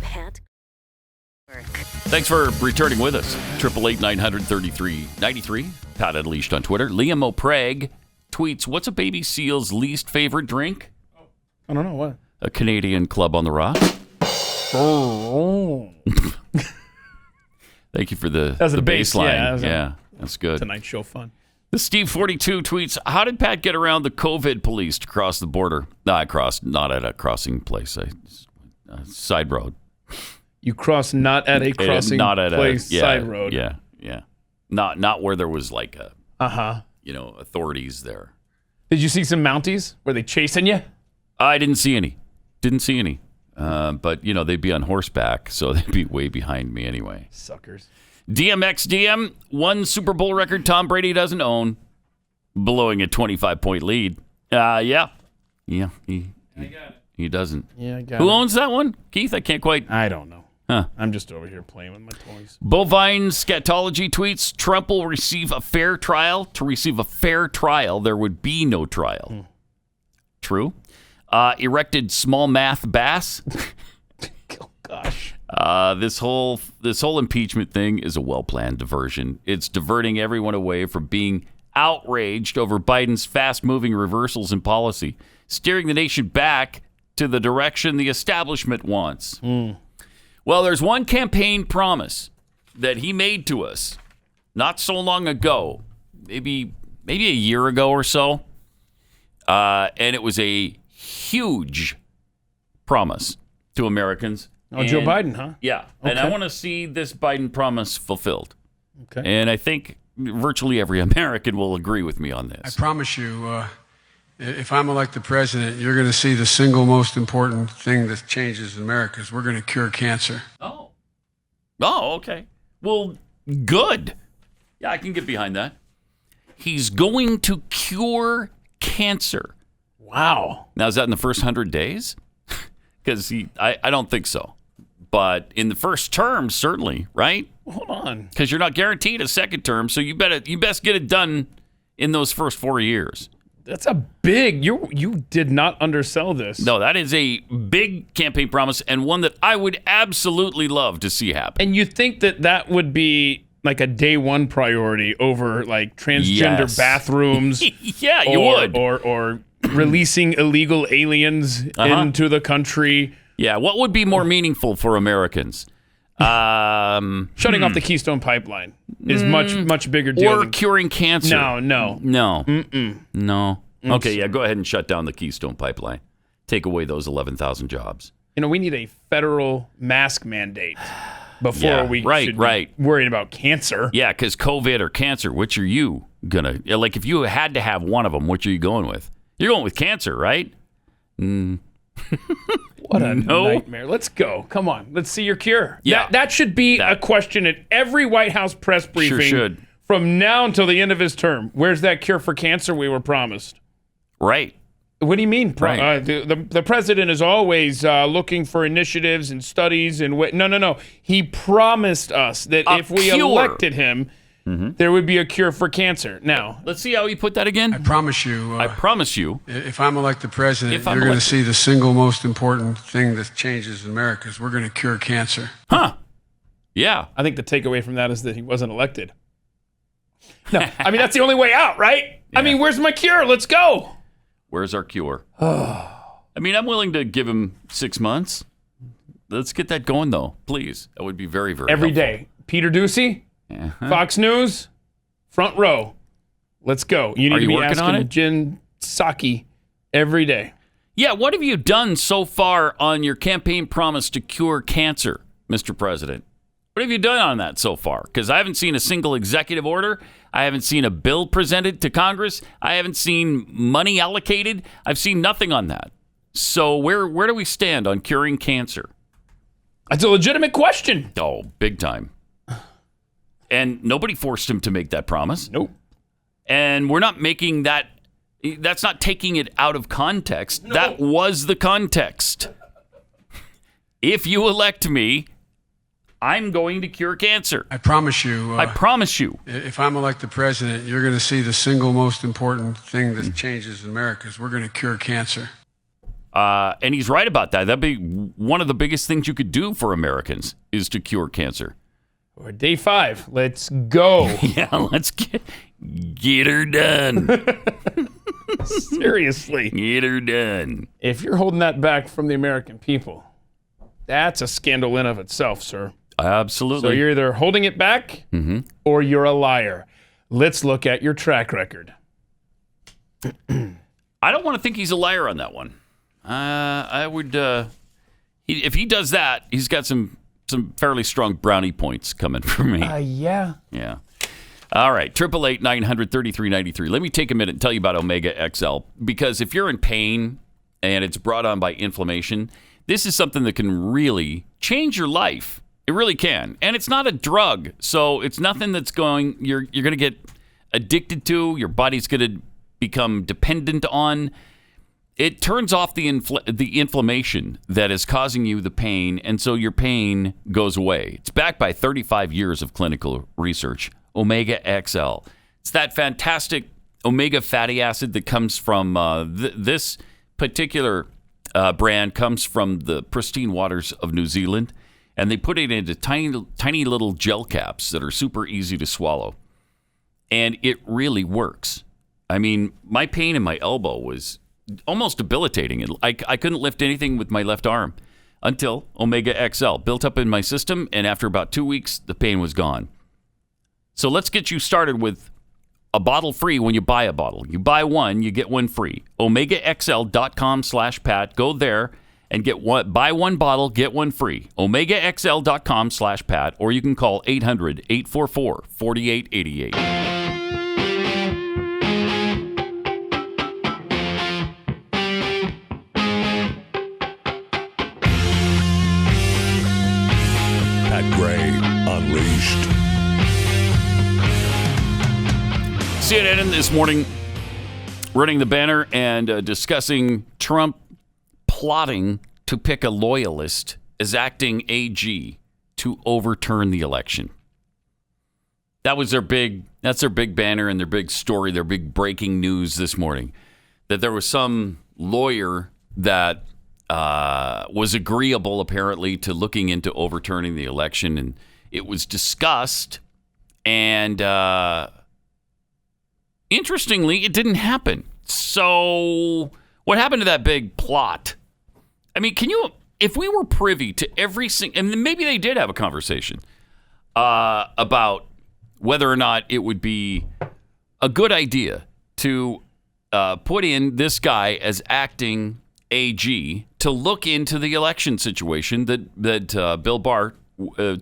Thanks for returning with us. 888-900-3393. Pat Unleashed on Twitter. Liam O'Prague tweets, what's a baby seal's least favorite drink? I don't know. What? A Canadian Club on the Rocks. Oh. Thank you for the bass line. Yeah, that's good. Tonight show fun. The Steve42 tweets, how did Pat get around the COVID police to cross the border? No, I crossed, not at a crossing place. I side road. You cross not at a crossing place side road. Yeah. Not where there was like a authorities there. Did you see some Mounties? Were they chasing you? I didn't see any. But they'd be on horseback, so they'd be way behind me anyway. Suckers. DMXDM, one Super Bowl record Tom Brady doesn't own, blowing a 25-point lead. Yeah, he doesn't. Yeah, I got it. Who owns that one? Keith, I can't quite. I don't know. Huh. I'm just over here playing with my toys. Bovine Scatology tweets, Trump will receive a fair trial. To receive a fair trial, there would be no trial. True. Erected small math bass. Oh, gosh. This whole impeachment thing is a well-planned diversion. It's diverting everyone away from being outraged over Biden's fast-moving reversals in policy, steering the nation back to the direction the establishment wants. Well, there's one campaign promise that he made to us not so long ago, maybe a year ago or so, and it was a huge promise to Americans. Oh, Joe Biden, huh? Yeah, okay. And I want to see this Biden promise fulfilled. Okay. And I think virtually every American will agree with me on this. I promise you, if I'm elected president, you're going to see the single most important thing that changes in America is we're going to cure cancer. Oh, okay. Well, good. Yeah, I can get behind that. He's going to cure cancer. Wow. Now, is that in the first 100 days? Because I don't think so. But in the first term, certainly, right? Hold on. Because you're not guaranteed a second term, so you best get it done in those first 4 years. That's a big. You did not undersell this. No, that is a big campaign promise and one that I would absolutely love to see happen. And you think that would be like a day one priority over like transgender bathrooms? Yeah, you would. Or releasing illegal aliens into the country. Yeah, what would be more meaningful for Americans? Shutting off the Keystone Pipeline is much bigger deal. Or curing cancer. No. No. Okay, yeah, go ahead and shut down the Keystone Pipeline. Take away those 11,000 jobs. We need a federal mask mandate before we should be worried about cancer. Yeah, because COVID or cancer, which are you going to... Like, if you had to have one of them, which are you going with? You're going with cancer, right? What a nightmare. Let's go. Come on. Let's see your cure. Yeah. That should be a question at every White House press briefing. Sure should. From now until the end of his term. Where's that cure for cancer we were promised? Right. What do you mean? Right. The president is always looking for initiatives and studies and no. He promised us that if we elected him, there would be a cure for cancer. Now, let's see how he put that again. I promise you. If I'm elected president, you're going to see the single most important thing that changes in America is we're going to cure cancer. Huh. Yeah. I think the takeaway from that is that he wasn't elected. No, I mean, that's the only way out, right? Yeah. I mean, where's my cure? Let's go. Where's our cure? I mean, I'm willing to give him 6 months. Let's get that going, though. Please. That would be very, very Every helpful. day. Peter Ducey, Fox News, front row. Let's go. You need to be asking Jen Psaki every day. Yeah, what have you done so far on your campaign promise to cure cancer, Mr. President? What have you done on that so far? Because I haven't seen a single executive order. I haven't seen a bill presented to Congress. I haven't seen money allocated. I've seen nothing on that. So where do we stand on curing cancer? That's a legitimate question. Oh, big time. And nobody forced him to make that promise. Nope. And we're not making that. That's not taking it out of context. No. That was the context. If you elect me, I'm going to cure cancer. I promise you. I promise you. If I'm elected president, you're going to see the single most important thing that changes in America is we're going to cure cancer. And he's right about that. That'd be one of the biggest things you could do for Americans is to cure cancer. Or day 5. Let's go. Yeah, let's get her done. Seriously. Get her done. If you're holding that back from the American people, that's a scandal in of itself, sir. Absolutely. So you're either holding it back or you're a liar. Let's look at your track record. I don't want to think he's a liar on that one. I would. If he does that, he's got some fairly strong brownie points coming from me. Yeah. Yeah. All right, 888-900-3393. Let me take a minute and tell you about Omega XL, because if you're in pain and it's brought on by inflammation, this is something that can really change your life. It really can. And it's not a drug, so it's nothing that's you're going to get addicted to, your body's going to become dependent on. It turns off the inflammation that is causing you the pain, and so your pain goes away. It's backed by 35 years of clinical research. Omega XL. It's that fantastic omega fatty acid that comes from this particular brand comes from the pristine waters of New Zealand, and they put it into tiny little gel caps that are super easy to swallow, and it really works. I mean, my pain in my elbow was almost debilitating. I couldn't lift anything with my left arm until Omega XL built up in my system, and after about 2 weeks, the pain was gone. So let's get you started with a bottle free when you buy a bottle. You buy one, you get one free. OmegaXL.com/Pat. Go there and buy one bottle, get one free. OmegaXL.com/Pat, or you can call 800-844-4888. Pat Gray Unleashed. CNN this morning running the banner and discussing Trump plotting to pick a loyalist as acting AG to overturn the election. That's their big banner and their big story, their big breaking news this morning, that there was some lawyer that was agreeable apparently to looking into overturning the election, and it was discussed, and interestingly, it didn't happen. So what happened to that big plot? I mean, if we were privy to every single, and maybe they did have a conversation about whether or not it would be a good idea to put in this guy as acting AG to look into the election situation that Bill Barr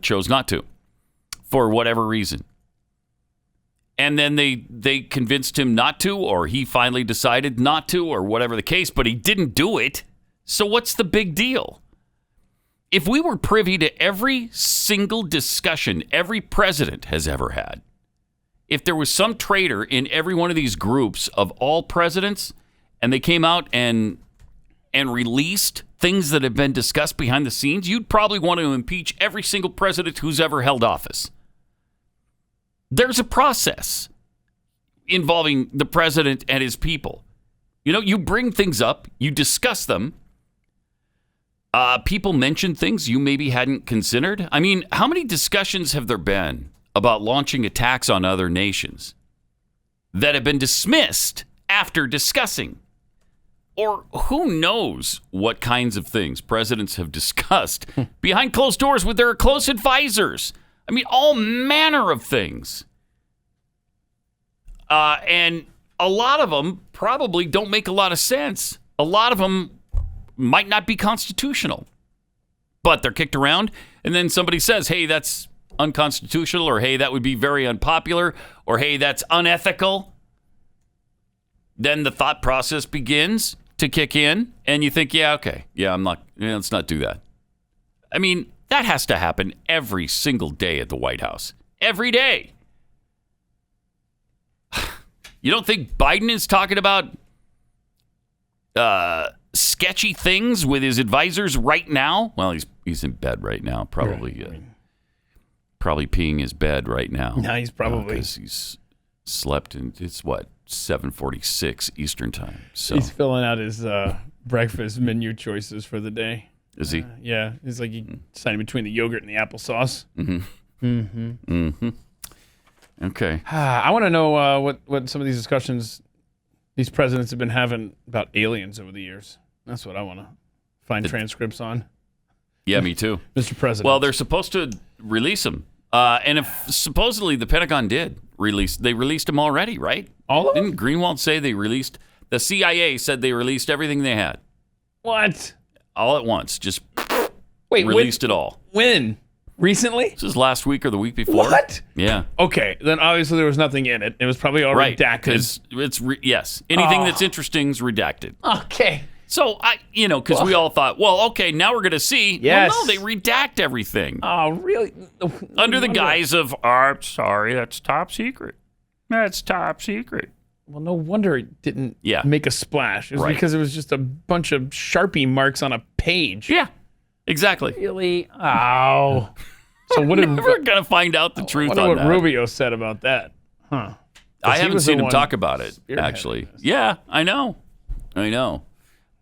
chose not to, for whatever reason. And then they convinced him not to, or he finally decided not to, or whatever the case, but he didn't do it. So what's the big deal? If we were privy to every single discussion every president has ever had, if there was some traitor in every one of these groups of all presidents, and they came out and released things that have been discussed behind the scenes, you'd probably want to impeach every single president who's ever held office. There's a process involving the president and his people. You know, you bring things up, you discuss them. People mention things you maybe hadn't considered. I mean, how many discussions have there been about launching attacks on other nations that have been dismissed after discussing? Or who knows what kinds of things presidents have discussed behind closed doors with their close advisors. I mean, all manner of things. And a lot of them probably don't make a lot of sense. A lot of them might not be constitutional. But they're kicked around, and then somebody says, hey, that's unconstitutional, or hey, that would be very unpopular, or hey, that's unethical. Then the thought process begins to kick in, and you think, yeah, okay, yeah, let's not do that. I mean, that has to happen every single day at the White House. Every day. You don't think Biden is talking about sketchy things with his advisors right now? Well, he's in bed right now, probably probably peeing his bed right now. No, he's probably because he's slept in. It's what, 7:46 Eastern time. So he's filling out his breakfast menu choices for the day. Is he? Yeah, it's like he's deciding between the yogurt and the applesauce. Okay. I want to know what some of these discussions these presidents have been having about aliens over the years. That's what I want to find transcripts on. Yeah, me too. Mr. President. Well, they're supposed to release them. And if supposedly the Pentagon did release, they released them already, right? All of them? Didn't Greenwald say they released? The CIA said they released everything they had. What? All at once. Just released it all. When? Recently? This is last week or the week before. What? Yeah. Okay, then obviously there was nothing in it. It was probably all redacted. Yes. Anything that's interesting is redacted. Okay. So, because we all thought, well, okay, now we're going to see. Yes. Well, no, they redact everything. Oh, really? Under the guise of, I'm sorry, that's top secret. That's top secret. Well, no wonder it didn't Yeah. make a splash. It was Right. because it was just a bunch of Sharpie marks on a page. Yeah, exactly. Really? Oh. So what did We're going to find out the truth wonder on what that. Rubio said about that? Huh. I he haven't was the seen him one talk about it, actually. spearheading this. Yeah, I know.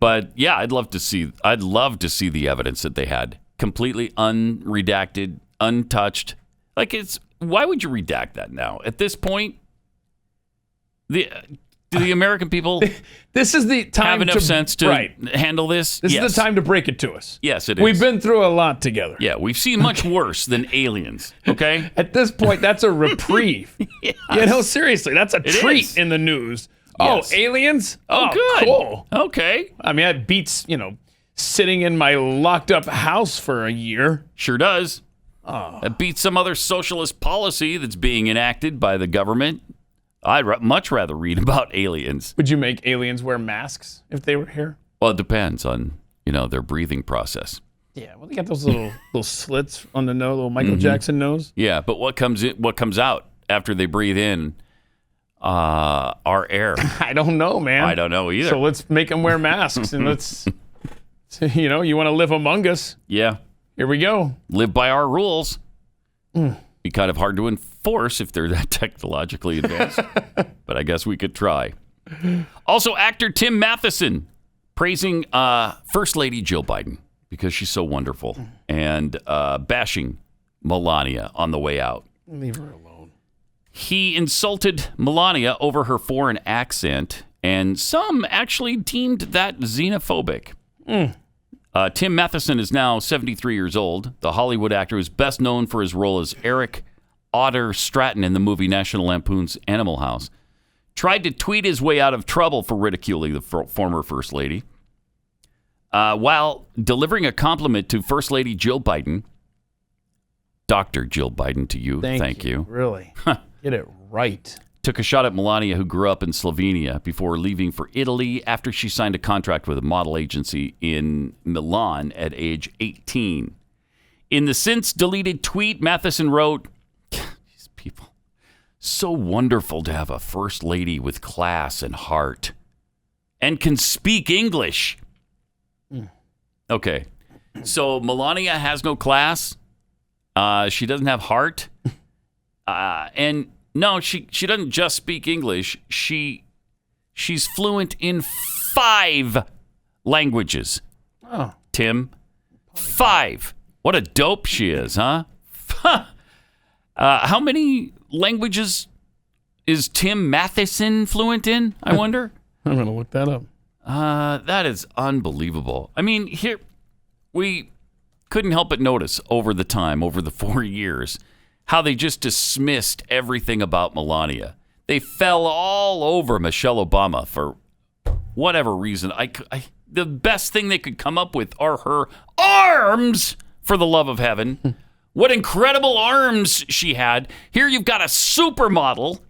But yeah, I'd love to see the evidence that they had completely unredacted, untouched. Like, why would you redact that now? At this point, do the American people This is the time have enough sense to handle this? This Yes. is the time to break it to us. Yes, it is. We've been through a lot together. Yeah, we've seen much worse than aliens, okay? At this point, that's a reprieve. Yes. You know, seriously, that's a treat is. in the news. Yes. Oh, aliens? Oh, good. Cool. Okay. I mean, that beats, sitting in my locked up house for a year. Sure does. That beats some other socialist policy that's being enacted by the government. I'd much rather read about aliens. Would you make aliens wear masks if they were here? Well, it depends on, their breathing process. Yeah, well, they got those little slits on the nose, little Michael Jackson nose. Yeah, but what comes out after they breathe in our air? I don't know, man. I don't know either. So let's make them wear masks and let's, you want to live among us. Yeah. Here we go. Live by our rules. Be kind of hard to enforce if they're that technologically advanced. But I guess we could try. Also, actor Tim Matheson praising First Lady Jill Biden because she's so wonderful and bashing Melania on the way out. Leave her alone. He insulted Melania over her foreign accent, and some actually deemed that xenophobic. Tim Matheson is now 73 years old. The Hollywood actor is best known for his role as Eric Otter Stratton in the movie National Lampoon's Animal House. Tried to tweet his way out of trouble for ridiculing the former First Lady. While delivering a compliment to First Lady Jill Biden, Dr. Jill Biden to you. Thank you. Really? Get it right. Took a shot at Melania, who grew up in Slovenia, before leaving for Italy after she signed a contract with a model agency in Milan at age 18. In the since-deleted tweet, Matheson wrote, these people, so wonderful to have a first lady with class and heart and can speak English. Okay, so Melania has no class. She doesn't have heart. And no, she doesn't just speak English. She's fluent in 5 languages. Oh, Tim, 5. What a dope she is, huh? How many languages is Tim Matheson fluent in, I wonder? I'm going to look that up. That is unbelievable. I mean, here, we couldn't help but notice over the 4 years, how they just dismissed everything about Melania. They fell all over Michelle Obama for whatever reason. The best thing they could come up with are her arms, for the love of heaven. What incredible arms she had. Here you've got a supermodel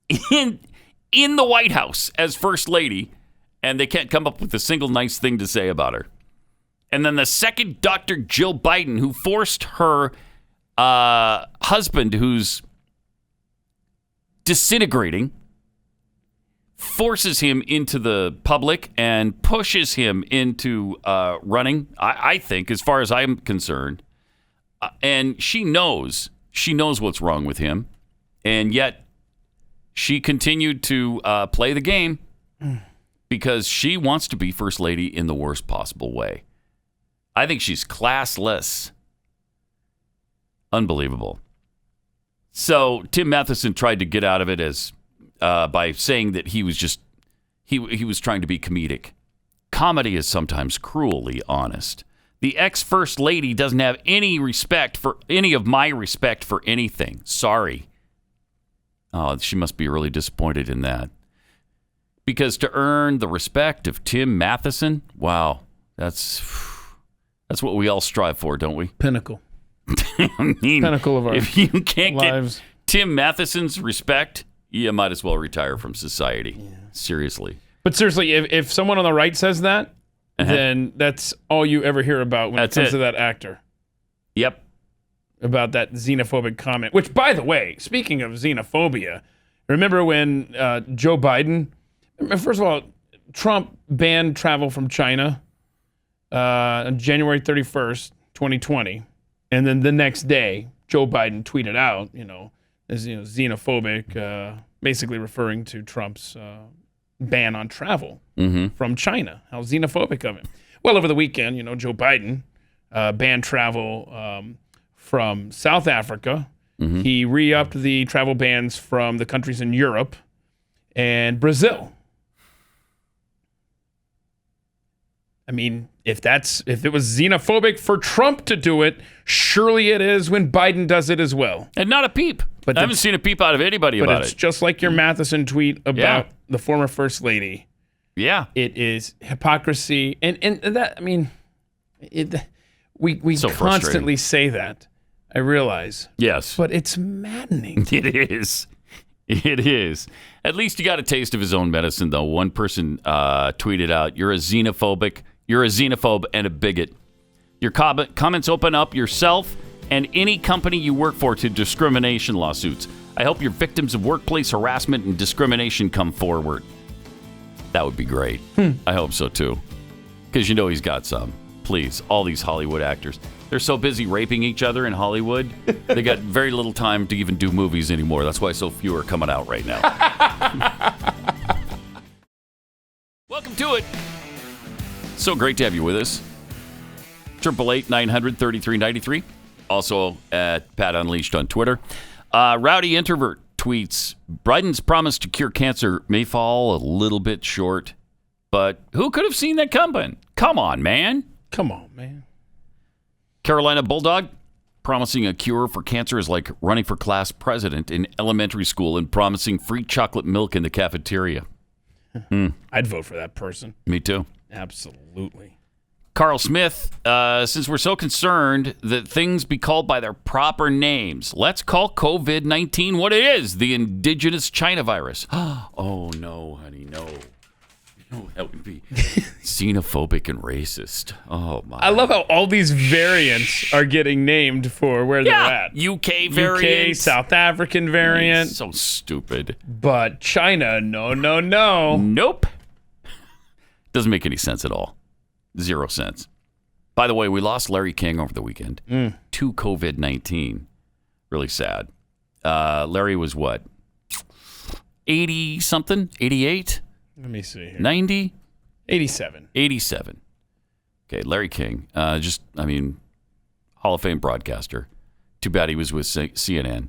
in the White House as First Lady, and they can't come up with a single nice thing to say about her. And then the second, Dr. Jill Biden, who forced her husband, who's disintegrating, forces him into the public and pushes him into running, I think, as far as I'm concerned. And she knows what's wrong with him. And yet she continued to play the game because she wants to be First Lady in the worst possible way. I think she's classless. Unbelievable. So Tim Matheson tried to get out of it as by saying that he was just he was trying to be comedic. Comedy is sometimes cruelly honest. The ex-First Lady doesn't have any respect for any of my respect for anything. Sorry. Oh, she must be really disappointed in that. Because to earn the respect of Tim Matheson, wow, that's That's what we all strive for, don't we? Pinnacle. I mean, Pinnacle of our if you can't lives. get Tim Matheson's respect, you might as well retire from society. Yeah. Seriously. But seriously, if someone on the right says that, then that's all you ever hear about when it comes to that actor. Yep. About that xenophobic comment. Which, by the way, speaking of xenophobia, remember when Joe Biden, first of all, Trump banned travel from China on January 31st, 2020. And then the next day, Joe Biden tweeted out, xenophobic, basically referring to Trump's ban on travel from China. How xenophobic of him. Well, over the weekend, Joe Biden banned travel from South Africa. He re-upped the travel bans from the countries in Europe and Brazil. I mean, if it was xenophobic for Trump to do it, surely it is when Biden does it as well. And not a peep. But I haven't seen a peep out of anybody about it. But it's just like your Matheson tweet about the former First Lady. Yeah. It is hypocrisy. And that, I mean, we so constantly say that. I realize. Yes. But it's maddening. It is. It is. At least he got a taste of his own medicine, though. One person tweeted out, you're a xenophobe and a bigot. Your comments open up yourself and any company you work for to discrimination lawsuits. I hope your victims of workplace harassment and discrimination come forward. That would be great. I hope so, too. Because he's got some. Please, all these Hollywood actors. They're so busy raping each other in Hollywood, they got very little time to even do movies anymore. That's why so few are coming out right now. Welcome to it. So great to have you with us. 888-900-3393. Also at Pat Unleashed on Twitter. Rowdy Introvert tweets, Biden's promise to cure cancer may fall a little bit short, but who could have seen that coming? Come on, man. Carolina Bulldog, promising a cure for cancer is like running for class president in elementary school and promising free chocolate milk in the cafeteria. I'd vote for that person. Me too. Absolutely. Carl Smith, since we're so concerned that things be called by their proper names, let's call COVID-19 what it is, the indigenous China virus. Oh, no, honey, no. That would be xenophobic and racist. Oh, my. I love how all these variants are getting named for where they're at. UK variant. UK, South African variant. So stupid. But China, no. Nope. Doesn't make any sense at all. 0 cents. By the way, we lost Larry King over the weekend to COVID-19. Really sad. Larry was what? 80-something? 88? Let me see here. 90? 87. 87. Okay, Larry King. Hall of Fame broadcaster. Too bad he was with CNN.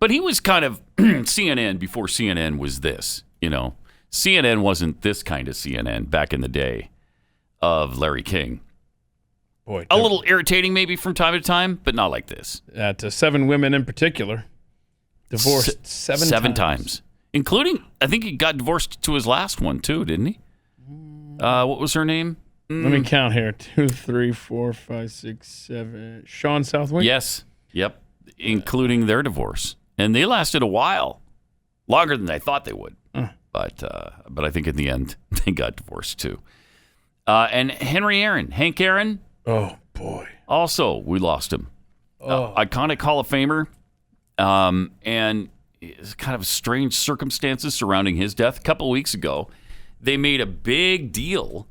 But he was kind of CNN before CNN was this, CNN wasn't this kind of CNN back in the day of Larry King. Boy, a little irritating maybe from time to time, but not like this. To 7 women in particular. Divorced seven times. Including, I think he got divorced to his last one, too, didn't he? What was her name? Let me count here. 2, 3, 4, 5, 6, 7. Sean Southwick? Yes. Yep. Including their divorce. And they lasted a while. Longer than I thought they would. But I think in the end, they got divorced, too. And Hank Aaron. Oh, boy. Also, we lost him. Iconic Hall of Famer. And it's kind of strange circumstances surrounding his death. A couple of weeks ago, they made a big deal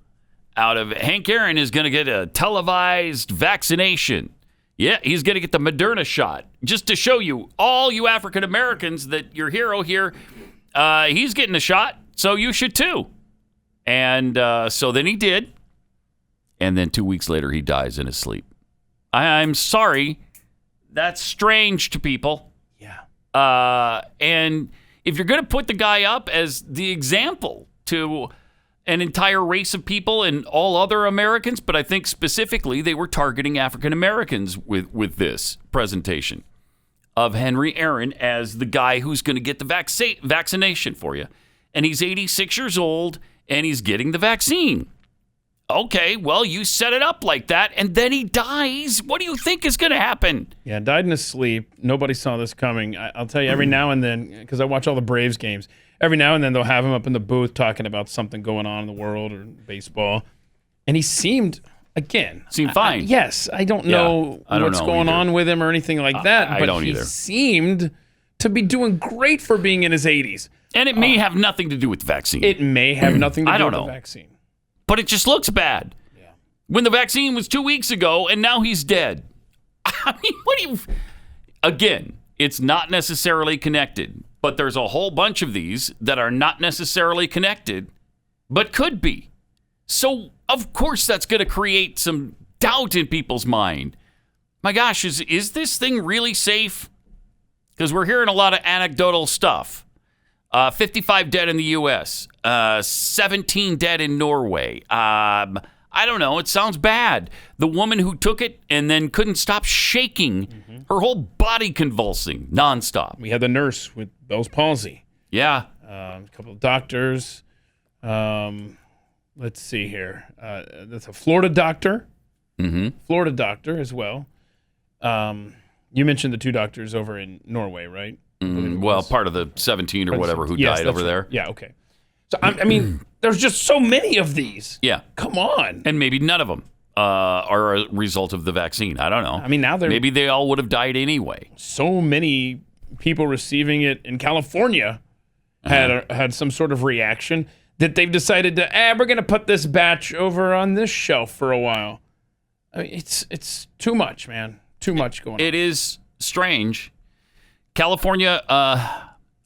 out of Hank Aaron is going to get a televised vaccination. Yeah, he's going to get the Moderna shot. Just to show you, all you African Americans, that your hero here, he's getting a shot, so you should too. And so then he did. And then 2 weeks later, he dies in his sleep. I'm sorry. That's strange to people. And if you're going to put the guy up as the example to an entire race of people and all other Americans, but I think specifically they were targeting African Americans with this presentation of Henry Aaron as the guy who's going to get the vaccination for you. And he's 86 years old and he's getting the vaccine. Okay, well, you set it up like that, and then he dies. What do you think is going to happen? Yeah, died in his sleep. Nobody saw this coming. I'll tell you, every now and then, because I watch all the Braves games, every now and then they'll have him up in the booth talking about something going on in the world or baseball. And he seemed fine. Yes, I don't know what's going on with him or anything like that. I but don't he either. seemed to be doing great for being in his 80s. And it may have nothing to do with the vaccine. It may have nothing to do with the vaccine. But it just looks bad. Yeah. When the vaccine was 2 weeks ago and now he's dead. I mean, what do you... Again, it's not necessarily connected, but there's a whole bunch of these that are not necessarily connected, but could be. So, of course, that's going to create some doubt in people's mind. My gosh, is this thing really safe? Because we're hearing a lot of anecdotal stuff. 55 dead in the U.S., 17 dead in Norway. I don't know. It sounds bad. The woman who took it and then couldn't stop shaking, her whole body convulsing nonstop. We had the nurse with Bell's palsy. Yeah. A couple of doctors. Let's see here. That's a Florida doctor. Florida doctor as well. You mentioned the two doctors over in Norway, right? Well, part of the 17 or whatever who died over there. Yeah, okay. So, I mean, there's just so many of these. Yeah. Come on. And maybe none of them are a result of the vaccine. I don't know. I mean, now maybe they all would have died anyway. So many people receiving it in California had some sort of reaction that they've decided to, we're going to put this batch over on this shelf for a while. I mean, it's too much, man. Too much going on. It is strange. California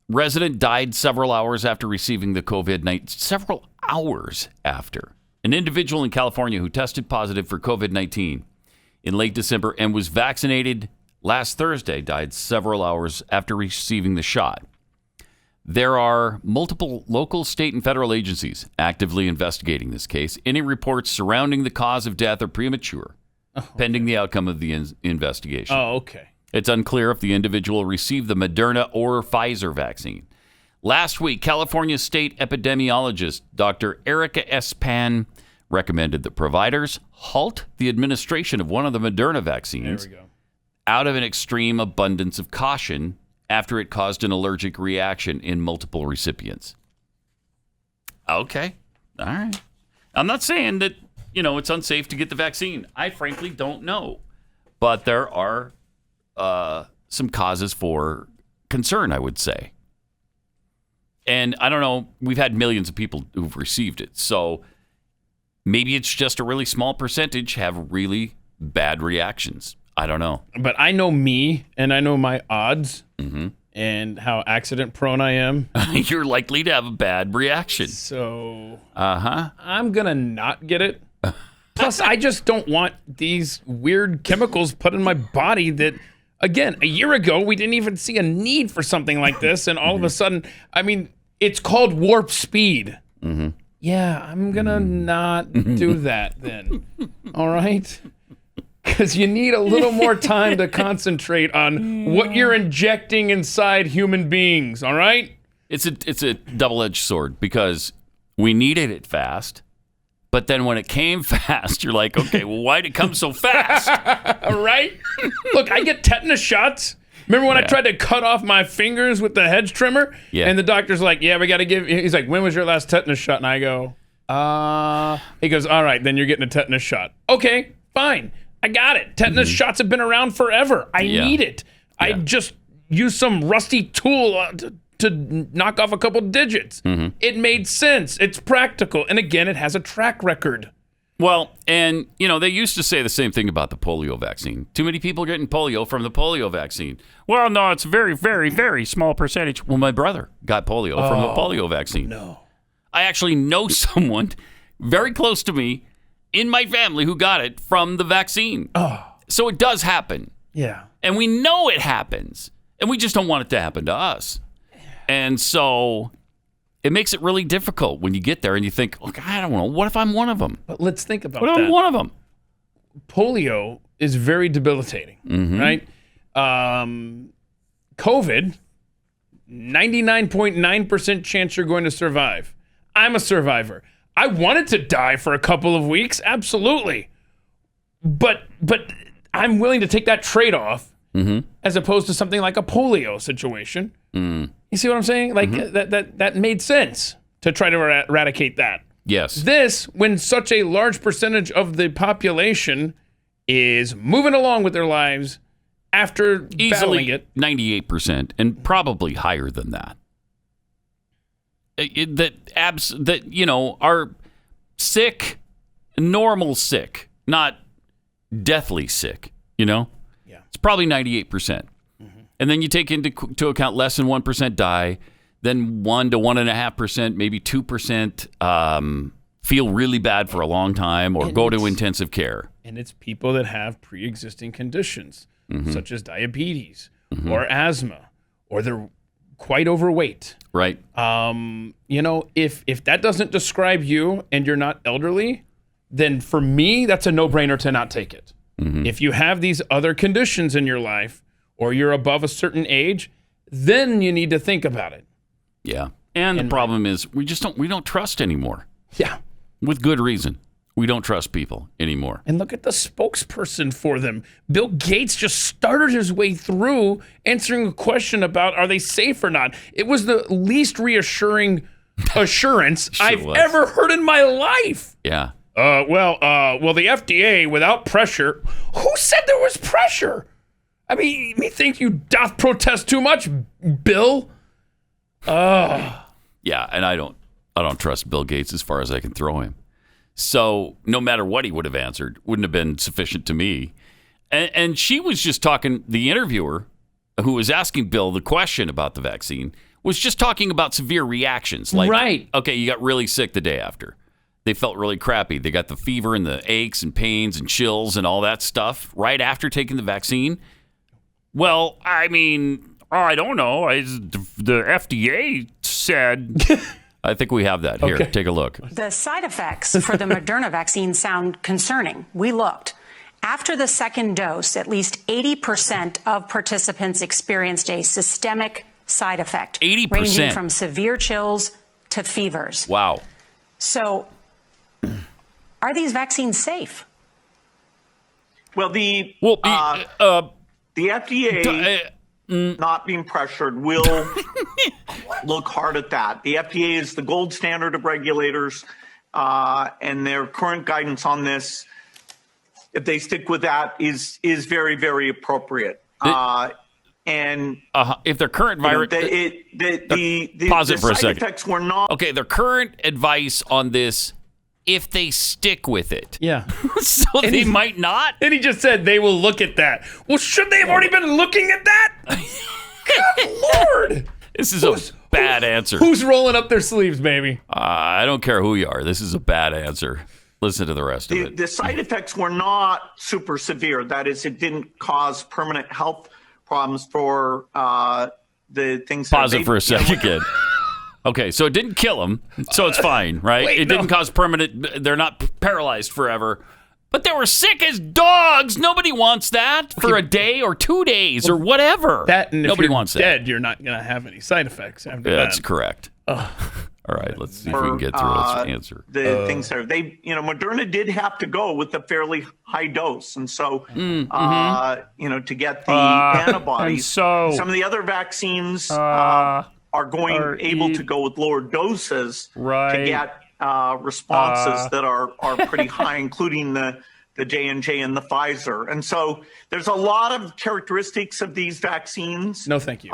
resident died several hours after receiving the COVID-19. Several hours after. An individual in California who tested positive for COVID-19 in late December and was vaccinated last Thursday died several hours after receiving the shot. There are multiple local, state, and federal agencies actively investigating this case. Any reports surrounding the cause of death are premature, pending the outcome of the investigation. Oh, okay. It's unclear if the individual received the Moderna or Pfizer vaccine. Last week, California state epidemiologist Dr. Erica S. Pan recommended that providers halt the administration of one of the Moderna vaccines out of an extreme abundance of caution after it caused an allergic reaction in multiple recipients. Okay. All right. I'm not saying that, it's unsafe to get the vaccine. I frankly don't know. But there are some causes for concern, I would say. And I don't know, we've had millions of people who've received it. So maybe it's just a really small percentage have really bad reactions. I don't know. But I know me, and I know my odds, and how accident prone I am. You're likely to have a bad reaction. So I'm going to not get it. Plus, I just don't want these weird chemicals put in my body that, again, a year ago, we didn't even see a need for something like this. And all of a sudden, I mean, it's called warp speed. Yeah, I'm going to not do that then. All right? Because you need a little more time to concentrate on what you're injecting inside human beings. All right? It's a double-edged sword because we needed it fast. But then when it came fast, you're like, okay, well, why'd it come so fast? Right? Look, I get tetanus shots. Remember when I tried to cut off my fingers with the hedge trimmer? Yeah. And the doctor's like, we got to give... He's like, when was your last tetanus shot? And I go, He goes, all right, then you're getting a tetanus shot. Okay, fine. I got it. Tetanus shots have been around forever. I need it. I just used some rusty tool to knock off a couple digits. It made sense. It's practical. And again, it has a track record. Well, and, they used to say the same thing about the polio vaccine. Too many people getting polio from the polio vaccine. Well, no, it's a very, very, very small percentage. Well, my brother got polio from the polio vaccine. No. I actually know someone very close to me in my family who got it from the vaccine. So it does happen. Yeah. And we know it happens. And we just don't want it to happen to us. And so it makes it really difficult when you get there and you think, look, I don't know, what if I'm one of them? But let's think about that. What if I'm one of them? Polio is very debilitating, right? COVID, 99.9% chance you're going to survive. I'm a survivor. I wanted to die for a couple of weeks, absolutely. But I'm willing to take that trade-off as opposed to something like a polio situation. You see what I'm saying? Like that made sense to try to eradicate that. Yes. This, when such a large percentage of the population is moving along with their lives after battling Easily it. 98%, and probably higher than that. That are sick, normal sick, not deathly sick, Yeah. It's probably 98%. And then you take into account less than 1% die, then 1 to 1.5%, maybe 2% feel really bad for a long time or go to intensive care. And it's people that have pre-existing conditions, such as diabetes or asthma, or they're quite overweight. Right. If that doesn't describe you and you're not elderly, then for me, that's a no-brainer to not take it. If you have these other conditions in your life or you're above a certain age, then you need to think about it. Yeah. And the problem is we don't trust anymore. Yeah. With good reason. We don't trust people anymore. And look at the spokesperson for them. Bill Gates just started his way through answering a question about are they safe or not. It was the least reassuring assurance I've ever heard in my life. Yeah. Well, the FDA without pressure. Who said there was pressure? I mean, methinks you doth protest too much, Bill. Yeah, and I don't trust Bill Gates as far as I can throw him. So no matter what he would have answered, wouldn't have been sufficient to me. And she was just talking, the interviewer who was asking Bill the question about the vaccine was just talking about severe reactions. Like, right. Okay, you got really sick the day after. They felt really crappy. They got the fever and the aches and pains and chills and all that stuff right after taking the vaccine. Well, I mean, I don't know. The FDA said... I think we have that. Here, take a look. The side effects for the Moderna vaccine sound concerning. We looked. After the second dose, at least 80% of participants experienced a systemic side effect. 80%. Ranging from severe chills to fevers. Wow. So, are these vaccines safe? Well, the FDA... not being pressured will look hard at that. The FDA is the gold standard of regulators, and their current guidance on this, if they stick with that, is very, very appropriate. And if their current virus, pause it for a second. Effects were not okay. Their current advice on this, if they stick with it, yeah, so and they might not. And he just said they will look at that. Well, should they have already been looking at that? Good Lord! This is a bad answer. Who's rolling up their sleeves, baby? I don't care who you are. This is a bad answer. Listen to the rest of it. The side effects were not super severe. That is, it didn't cause permanent health problems for the things. Pause it for a second, kid. Okay, so it didn't kill them, so it's fine, right? It didn't cause permanent. They're not paralyzed forever. But they were sick as dogs. Nobody wants that for a day or 2 days or whatever. That and nobody if you're wants dead, that. You're not going to have any side effects after that. That's correct. All right, let's see if we can get through this answer. The things that Moderna did have to go with a fairly high dose, and so to get the antibodies. So, some of the other vaccines are able to go with lower doses to get responses that are pretty high, including the J&J and the Pfizer. And so there's a lot of characteristics of these vaccines. No, thank you.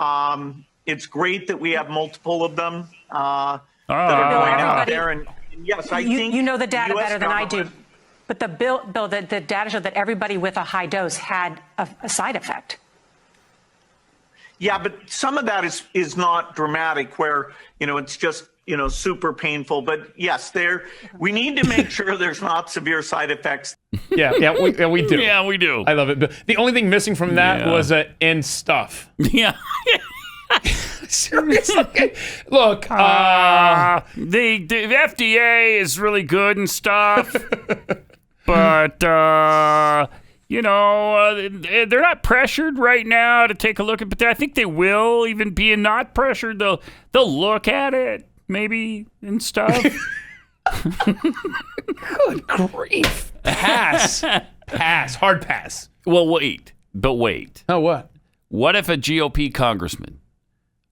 It's great that we have multiple of them that are going out there. And yes, I think you know the data US better than I do. But the data showed that everybody with a high dose had a side effect. Yeah, but some of that is not dramatic, where it's just super painful. But yes, we need to make sure there's not severe side effects. Yeah, we do. Yeah, we do. I love it. But the only thing missing from that was end stuff. Yeah. Seriously. Look, the FDA is really good and stuff, but they're not pressured right now to take a look at. But I think they will, even being not pressured. They'll look at it maybe and stuff. Good grief. Pass. Pass. Hard pass. Well, wait. Oh, what? What if a GOP congressman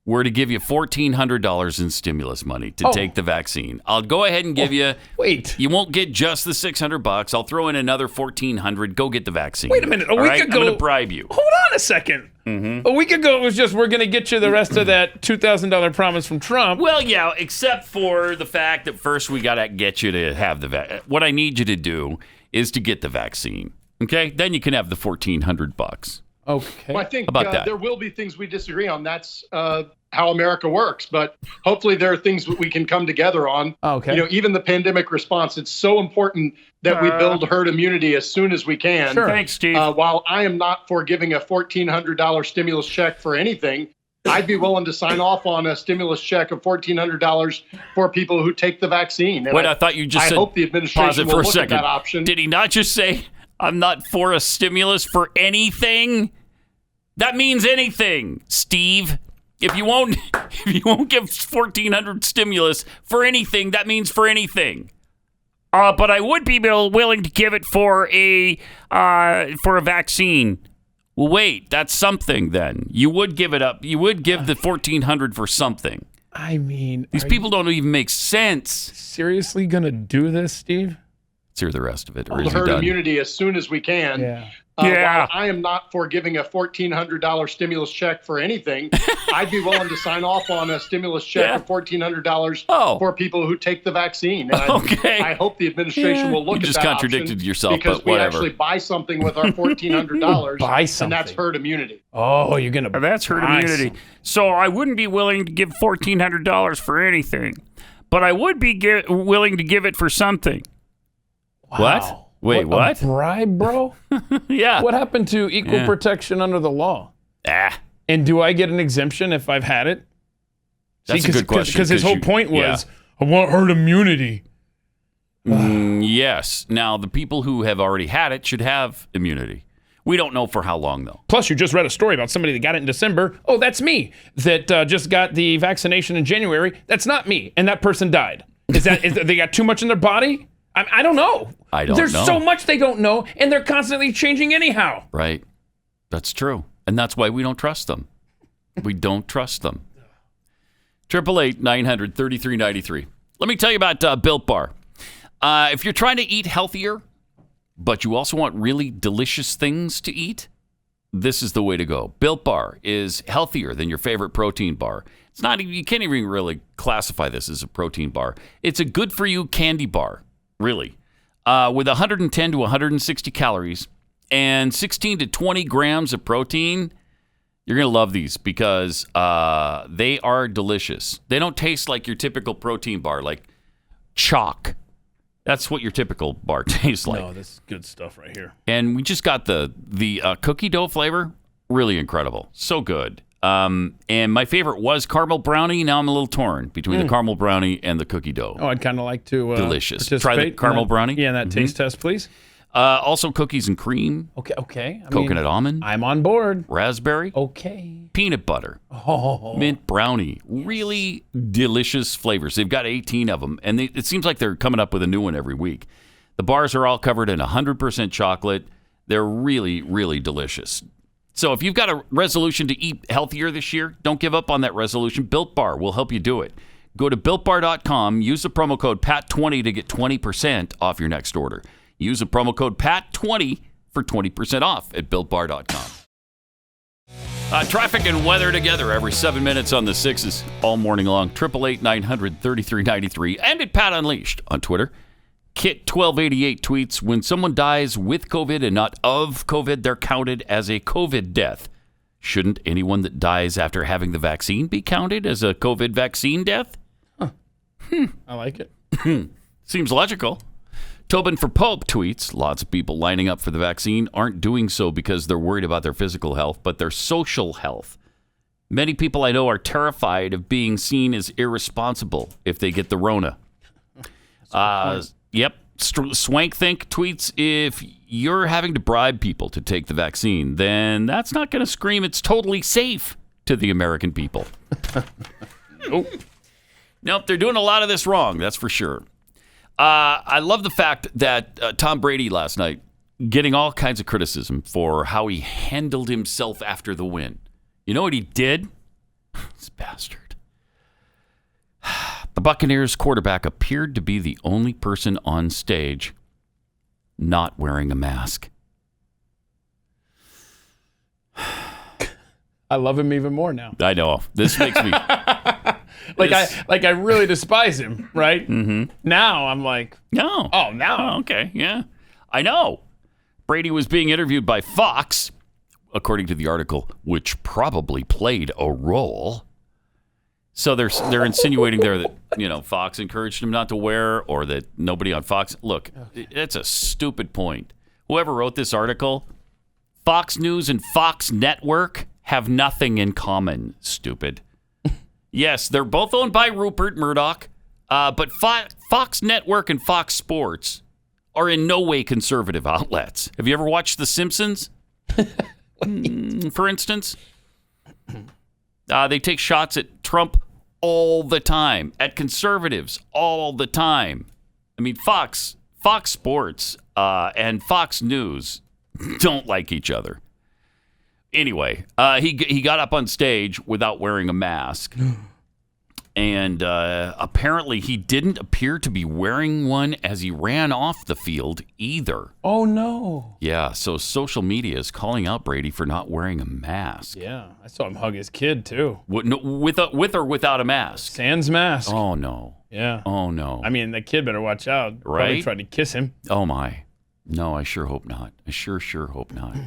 were to give you $1,400 in stimulus money to take the vaccine? I'll go ahead and give you. Wait. You won't get just the $600. I'll throw in another $1,400. Go get the vaccine. Wait a minute. A week ago, I'm going to bribe you. Hold on a second. A week ago, it was just, we're going to get you the rest of that $2,000 promise from Trump. Well, yeah, except for the fact that first we got to get you to have the vaccine. What I need you to do is to get the vaccine. Okay? Then you can have the $1,400. Okay. Well, I think about that? There will be things we disagree on. That's how America works. But hopefully there are things that we can come together on. Okay. Even the pandemic response, it's so important that we build herd immunity as soon as we can. Sure. Thanks, Steve. While I am not for giving a $1,400 stimulus check for anything, I'd be willing to sign off on a stimulus check of $1,400 for people who take the vaccine. And Wait, I thought you just said, I hope the administration pause it will for a look second. at that option. Did he not just say, I'm not for a stimulus for anything? That means anything, Steve. If you won't give 1,400 stimulus for anything, that means for anything. But I would be willing to give it for a vaccine. Well, wait, that's something then. You would give it up. You would give the 1,400 for something. I mean, These people don't even make sense. seriously going to do this, Steve? Let's hear the rest of it. Or Build is he herd done? immunity as soon as we can. Yeah. While I am not for giving a $1,400 stimulus check for anything, I'd be willing to sign off on a stimulus check of $1,400 for people who take the vaccine. And I hope the administration will look You at just that contradicted option yourself, because but whatever. we actually buy something with our $1,400. Buy something. And that's herd immunity. Oh, you're going to That's herd immunity. So I wouldn't be willing to give $1,400 for anything, but I would be willing to give it for something. What? Wait, what? A bribe, bro? Yeah. What happened to equal protection under the law? And do I get an exemption if I've had it? That's a good question. Because his whole point was, I want herd immunity. Yes. Now, the people who have already had it should have immunity. We don't know for how long, though. Plus, you just read a story about somebody that got it in December. Oh, that's me. That just got the vaccination in January. That's not me. And that person died. Is they got too much in their body? I don't know. There's so much they don't know, and they're constantly changing anyhow. Right. That's true. And that's why we don't trust them. We don't trust them. 888-900-3393. Let me tell you about Built Bar. If you're trying to eat healthier, but you also want really delicious things to eat, this is the way to go. Built Bar is healthier than your favorite protein bar. It's not. You can't even really classify this as a protein bar. It's a good-for-you candy bar. Really, with 110 to 160 calories and 16 to 20 grams of protein, you're going to love these because they are delicious. They don't taste like your typical protein bar, like chalk. That's what your typical bar tastes like. No, this is good stuff right here. And we just got the cookie dough flavor. Really incredible. So good. And my favorite was caramel brownie. Now I'm a little torn between the caramel brownie and the cookie dough. Oh, I'd kind of like to delicious. Participate Try the caramel brownie. Yeah, that taste test, please. Also cookies and cream. Okay. Coconut almond. I'm on board. Raspberry. Okay. Peanut butter. Oh. Mint brownie. Really delicious flavors. They've got 18 of them, and it seems like they're coming up with a new one every week. The bars are all covered in 100% chocolate. They're really, really delicious. So if you've got a resolution to eat healthier this year, don't give up on that resolution. Built Bar will help you do it. Go to BuiltBar.com. Use the promo code PAT20 to get 20% off your next order. Use the promo code PAT20 for 20% off at BuiltBar.com. Traffic and weather together every 7 minutes on the 6s all morning long. 888-900-3393 and at Pat Unleashed on Twitter. Kit1288 tweets, when someone dies with COVID and not of COVID, they're counted as a COVID death. Shouldn't anyone that dies after having the vaccine be counted as a COVID vaccine death? I like it. Seems logical. Tobin for Pope tweets, lots of people lining up for the vaccine aren't doing so because they're worried about their physical health, but their social health. Many people I know are terrified of being seen as irresponsible if they get the Rona. Yep. Swank Think tweets, if you're having to bribe people to take the vaccine, then that's not going to scream it's totally safe to the American people. Nope, they're doing a lot of this wrong, that's for sure. I love the fact that Tom Brady last night getting all kinds of criticism for how he handled himself after the win. You know what he did? This bastard. The Buccaneers quarterback appeared to be the only person on stage not wearing a mask. I love him even more now. I know. This makes me... I really despise him, right? Mm-hmm. Now I'm like... No. Oh, now. Oh, okay, yeah. I know. Brady was being interviewed by Fox, according to the article, which probably played a role. So they're insinuating there that, Fox encouraged him not to wear, or that nobody on Fox... Look, it's a stupid point. Whoever wrote this article, Fox News and Fox Network have nothing in common, stupid. Yes, they're both owned by Rupert Murdoch, but Fox Network and Fox Sports are in no way conservative outlets. Have you ever watched The Simpsons, for instance? They take shots at Trump all the time, at conservatives all the time. I mean, Fox Sports and Fox News don't like each other. Anyway, he got up on stage without wearing a mask. And apparently he didn't appear to be wearing one as he ran off the field either. Oh, no. Yeah, so social media is calling out Brady for not wearing a mask. Yeah, I saw him hug his kid, too. With or without a mask? Sans mask. Oh, no. Yeah. Oh, no. I mean, the kid better watch out. Right? Probably tried to kiss him. Oh, my. No, I sure hope not. I sure hope not.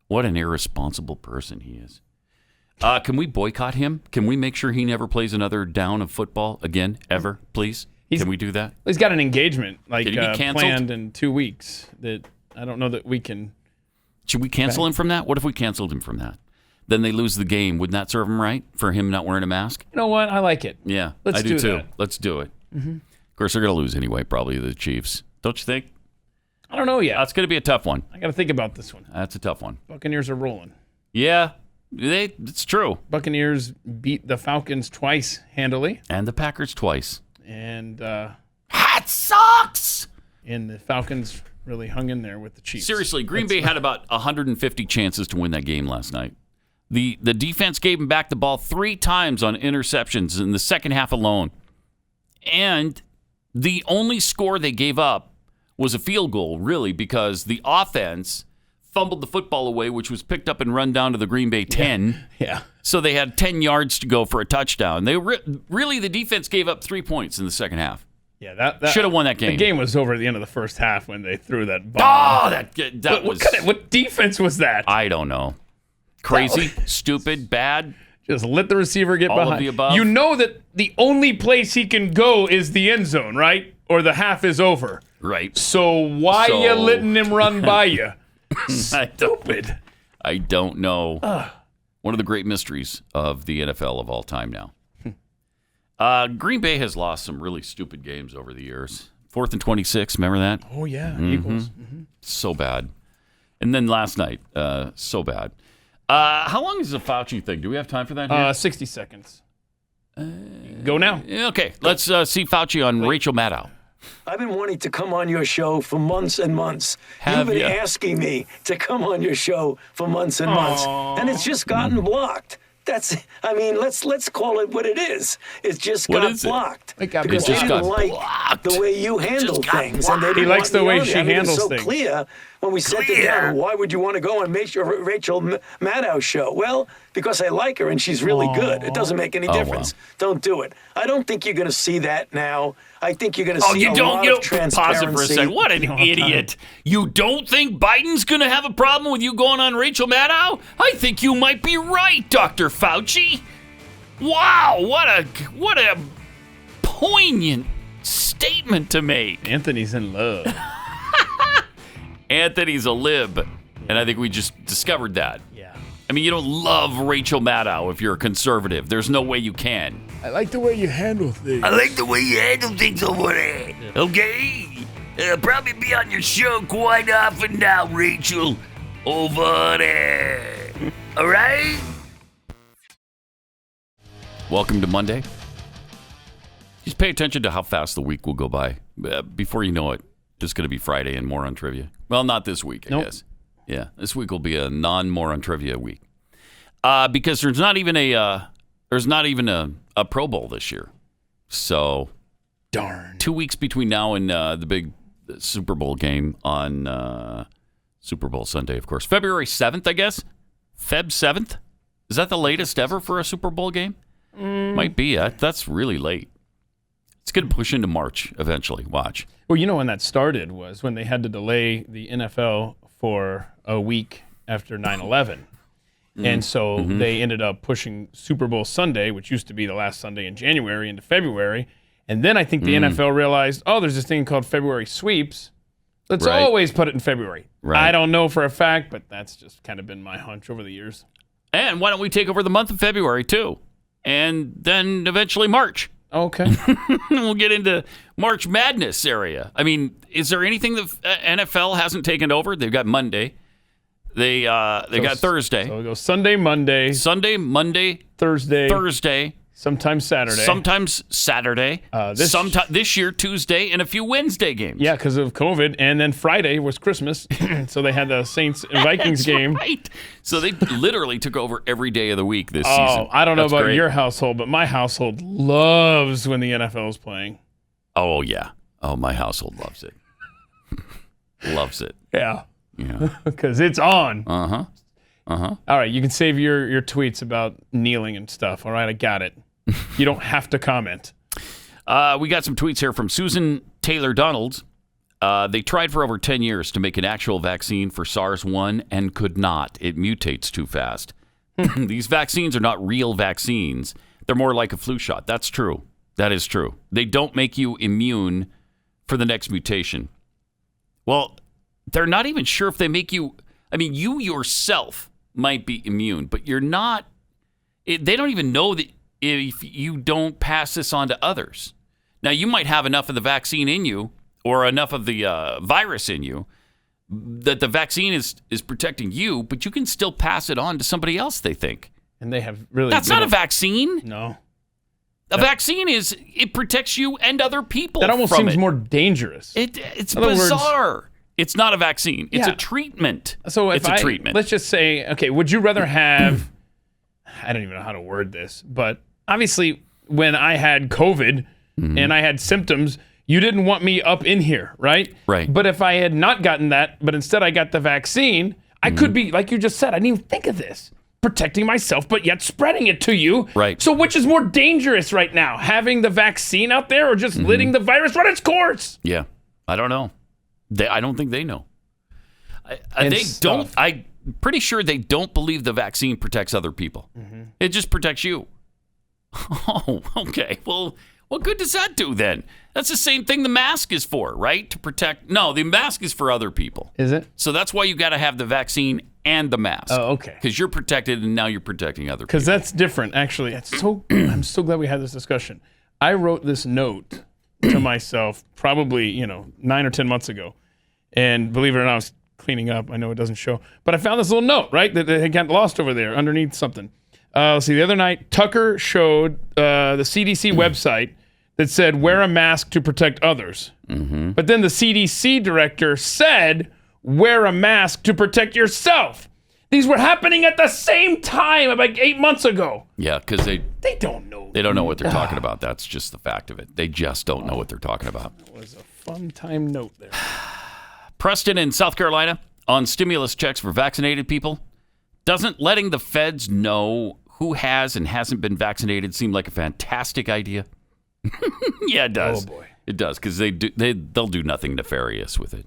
What an irresponsible person he is. Can we boycott him? Can we make sure he never plays another down of football again, ever, please? Can we do that? He's got an engagement canceled? planned in 2 weeks that I don't know that we can. Should we cancel him from that? What if we canceled him from that? Then they lose the game. Wouldn't that serve him right for him not wearing a mask? You know what? I like it. Yeah, Let's I do too. that. Let's do it. Mm-hmm. Of course, they're going to lose anyway, probably the Chiefs. Don't you think? I don't know yet. That's going to be a tough one. I got to think about this one. That's a tough one. Buccaneers are rolling. Yeah, it's true. Buccaneers beat the Falcons twice handily. And the Packers twice. And that sucks! And the Falcons really hung in there with the Chiefs. Seriously, Green Bay had about 150 chances to win that game last night. The defense gave them back the ball 3 times on interceptions in the second half alone. And the only score they gave up was a field goal, really, because the offense fumbled the football away, which was picked up and run down to the Green Bay 10. Yeah. So they had 10 yards to go for a touchdown. They really, the defense gave up 3 points in the second half. Yeah, that should have won that game. The game was over at the end of the first half when they threw that bomb. Oh, that was... What defense was that? I don't know. Crazy, stupid, bad. Just let the receiver get all behind. Of the above. You know that the only place he can go is the end zone, right? Or the half is over. Right. So why you letting him run by you? Stupid. I don't know. One of the great mysteries of the NFL of all time now. Green Bay has lost some really stupid games over the years. 4th and 26, remember that? Oh, yeah, Mm-hmm. Eagles. Mm-hmm. So bad. And then last night, so bad. How long is the Fauci thing? Do we have time for that here? 60 seconds. Go now. Okay, let's see Fauci on Rachel Maddow. I've been wanting to come on your show for months and months. Have You've been ya? asking me to come on your show for months and months, and it's just gotten blocked. Let's call it what it is. It just What got is it? blocked. It got because blocked. they didn't like blocked. the way you handle things. And they didn't He likes want the me way on she there. I mean, it was handles so things. clear when we sat it down. Why would you want to go on Rachel Maddow's show? Well, because I like her and she's really good. It doesn't make any difference. Wow. Don't do it. I don't think you're going to see that now. I think you're going to see a lot of Pause transparency. it for a second. What an idiot. You don't think Biden's going to have a problem with you going on Rachel Maddow? I think you might be right, Dr. Fauci. Wow, what a poignant statement to make. Anthony's in love. Anthony's a lib, and I think we just discovered that. Yeah. I mean, you don't love Rachel Maddow if you're a conservative. There's no way you can. I like the way you handle things. I like the way you handle things over there. Okay? I'll probably be on your show quite often now, Rachel. Over there. All right? Welcome to Monday. Just pay attention to how fast the week will go by. before you know it, it's going to be Friday and more on trivia. Well, not this week, I guess. Yeah, this week will be a non-more on trivia week because there's not even a Pro Bowl this year. So, darn. 2 weeks between now and the big Super Bowl game on Super Bowl Sunday, of course. February 7th, I guess. Feb 7th. Is that the latest ever for a Super Bowl game? Might be. That's really late. It's going to push into March eventually. Watch. Well, you know when that started was when they had to delay the NFL for a week after 9/11. And so they ended up pushing Super Bowl Sunday, which used to be the last Sunday in January, into February. And then I think the NFL realized, there's this thing called February sweeps. Let's always put it in February. Right. I don't know for a fact, but that's just kind of been my hunch over the years. And why don't we take over the month of February, too? And then eventually March. Okay. We'll get into March Madness area. I mean, is there anything the NFL hasn't taken over? They've got Monday. They got Thursday. So we go Sunday, Monday. Thursday. Sometimes Saturday. This year, Tuesday, and a few Wednesday games. Yeah, because of COVID. And then Friday was Christmas. So they had the Saints and Vikings game. Right. So they literally took over every day of the week this season. I don't know about your household, but my household loves when the NFL is playing. Oh, yeah. Oh, my household loves it. Loves it. Yeah. Because it's on. All right, you can save your tweets about kneeling and stuff. All right, I got it. You don't have to comment. We got some tweets here from Susan Taylor Donald. They tried for over 10 years to make an actual vaccine for SARS-1 and could not. It mutates too fast. These vaccines are not real vaccines. They're more like a flu shot. That's true. That is true. They don't make you immune for the next mutation. Well, they're not even sure if they make you... I mean, you yourself might be immune, but you're not. They don't even know that if you don't pass this on to others. Now, you might have enough of the vaccine in you or enough of the virus in you that the vaccine is protecting you, but you can still pass it on to somebody else, they think. And they have really... That's not a vaccine. No. A vaccine it protects you and other people. That almost seems more dangerous. It's bizarre. It's not a vaccine. It's a treatment. So it's a treatment. Let's just say, okay, would you rather have, I don't even know how to word this, but obviously when I had COVID and I had symptoms, you didn't want me up in here, right? Right. But if I had not gotten that, but instead I got the vaccine, I could be, like you just said, I didn't even think of this, protecting myself, but yet spreading it to you. Right. So which is more dangerous right now, having the vaccine out there or just letting the virus run its course? Yeah, I don't know. I don't think they know. I'm pretty sure they don't believe the vaccine protects other people. It just protects you. Oh, okay. Well, what good does that do then? That's the same thing the mask is for, right? To protect. No, the mask is for other people. Is it? So that's why you got to have the vaccine and the mask. Oh, okay. Because you're protected and now you're protecting other people. Because that's different, actually. I'm so glad we had this discussion. I wrote this note to myself probably, 9 or 10 months ago. And believe it or not, I was cleaning up. I know it doesn't show. But I found this little note, right, that had gotten lost over there underneath something. Let's see, the other night, Tucker showed the CDC website that said, wear a mask to protect others. But then the CDC director said, wear a mask to protect yourself. These were happening at the same time, like 8 months ago. Yeah, because they don't know. They don't know what they're talking about. That's just the fact of it. They just don't know what they're talking about. That was a fun time note there. Preston in South Carolina on stimulus checks for vaccinated people. Doesn't letting the feds know who has and hasn't been vaccinated seem like a fantastic idea? Yeah, it does. Oh, boy. It does, because they'll do nothing nefarious with it.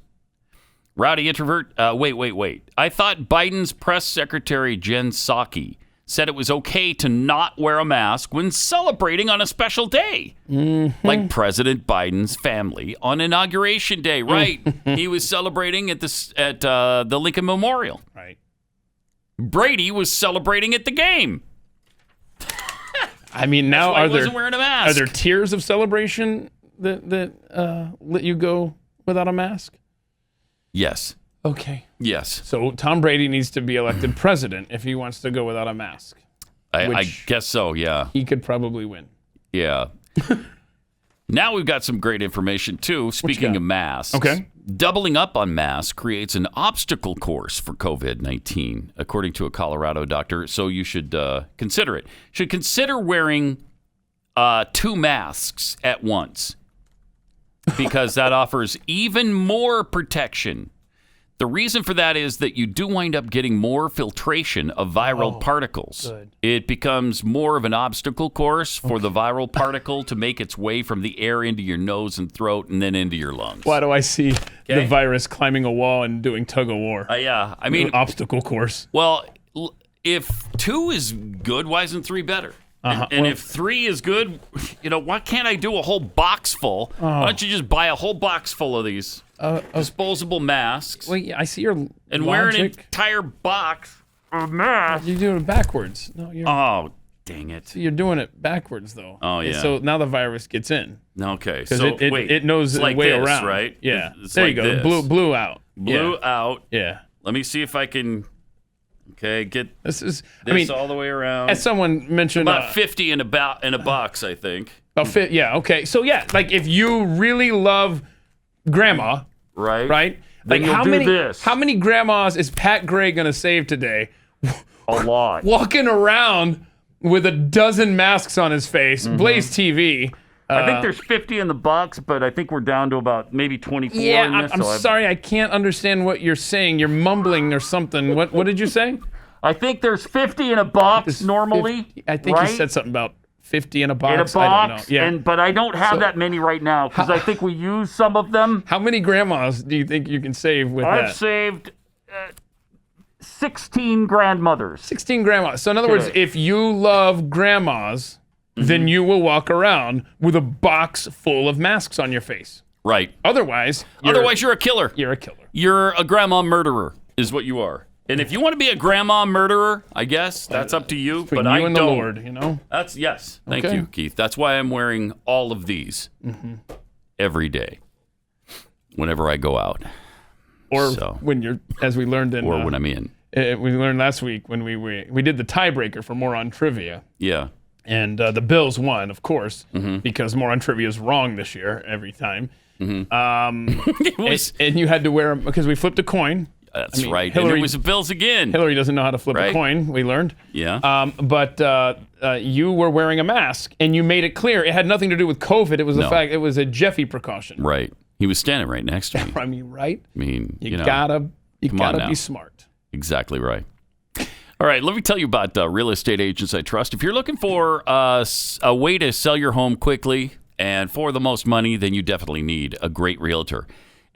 Rowdy introvert, wait. I thought Biden's press secretary, Jen Psaki, said it was okay to not wear a mask when celebrating on a special day. Like President Biden's family on Inauguration Day, right? He was celebrating at the Lincoln Memorial. Right. Brady was celebrating at the game. I mean, now are wasn't wearing a mask. Are there tiers of celebration that let you go without a mask? Yes. Okay. Yes. So Tom Brady needs to be elected president if he wants to go without a mask. I guess so, yeah. He could probably win. Yeah. Now we've got some great information, too. Speaking of masks. Okay. Doubling up on masks creates an obstacle course for COVID-19, according to a Colorado doctor. So you should consider it. Should consider wearing 2 masks at once because that offers even more protection. The reason for that is that you do wind up getting more filtration of viral particles. Good. It becomes more of an obstacle course for the viral particle to make its way from the air into your nose and throat and then into your lungs. Why do I see the virus climbing a wall and doing tug-of-war? Yeah, I mean... An obstacle course. Well, if 2 is good, why isn't 3 better? And if 3 is good, why can't I do a whole box full? Why don't you just buy a whole box full of these disposable masks? Well, yeah, I see your and wear an entire box of masks. You're doing it backwards. No, oh, dang it. So you're doing it backwards, though. Oh, yeah. So now the virus gets in. Okay. Because So it knows it's the like way this, around. right? Yeah. It's there like you go. this. Blue out. Blue out. Yeah. Let me see if I can... Okay, get this all the way around. As someone mentioned, about 50 in a box, I think. Yeah, okay. So yeah, like if you really love grandma, right? Like how many grandmas is Pat Gray gonna save today? A lot. Walking around with a dozen masks on his face, Blaze TV. I think there's 50 in the box, but I think we're down to about maybe 24 Yeah, in this. I'm sorry, I can't understand what you're saying. You're mumbling or something. What did you say? I think there's 50 in a box normally. I think right? you said something about 50 in a box. In a box, I don't know. Yeah. but I don't have that many right now because I think we used some of them. How many grandmas do you think you can save with that? I've saved 16 grandmothers. 16 grandmas. So in other words, if you love grandmas, then you will walk around with a box full of masks on your face. Right. Otherwise, you're a killer. You're a killer. You're a grandma murderer is what you are. And if you want to be a grandma murderer, I guess that's up to you. But I don't. The Lord, That's yes. Thank you, Keith. That's why I'm wearing all of these every day, whenever I go out, or when you're, as we learned in, or when I'm in. We learned last week when we did the tiebreaker for Moron Trivia. Yeah. And the Bills won, of course, because Moron Trivia is wrong this year every time. And you had to wear them because we flipped a coin. That's right. Hillary, and it was the Bills again. Hillary doesn't know how to flip a coin, we learned. Yeah. But you were wearing a mask, and you made it clear it had nothing to do with COVID. It was the fact it was a Jeffy precaution. Right. He was standing right next to me. I mean, right? I mean, you gotta be smart. Exactly right. All right, let me tell you about Real Estate Agents I Trust. If you're looking for a way to sell your home quickly and for the most money, then you definitely need a great realtor.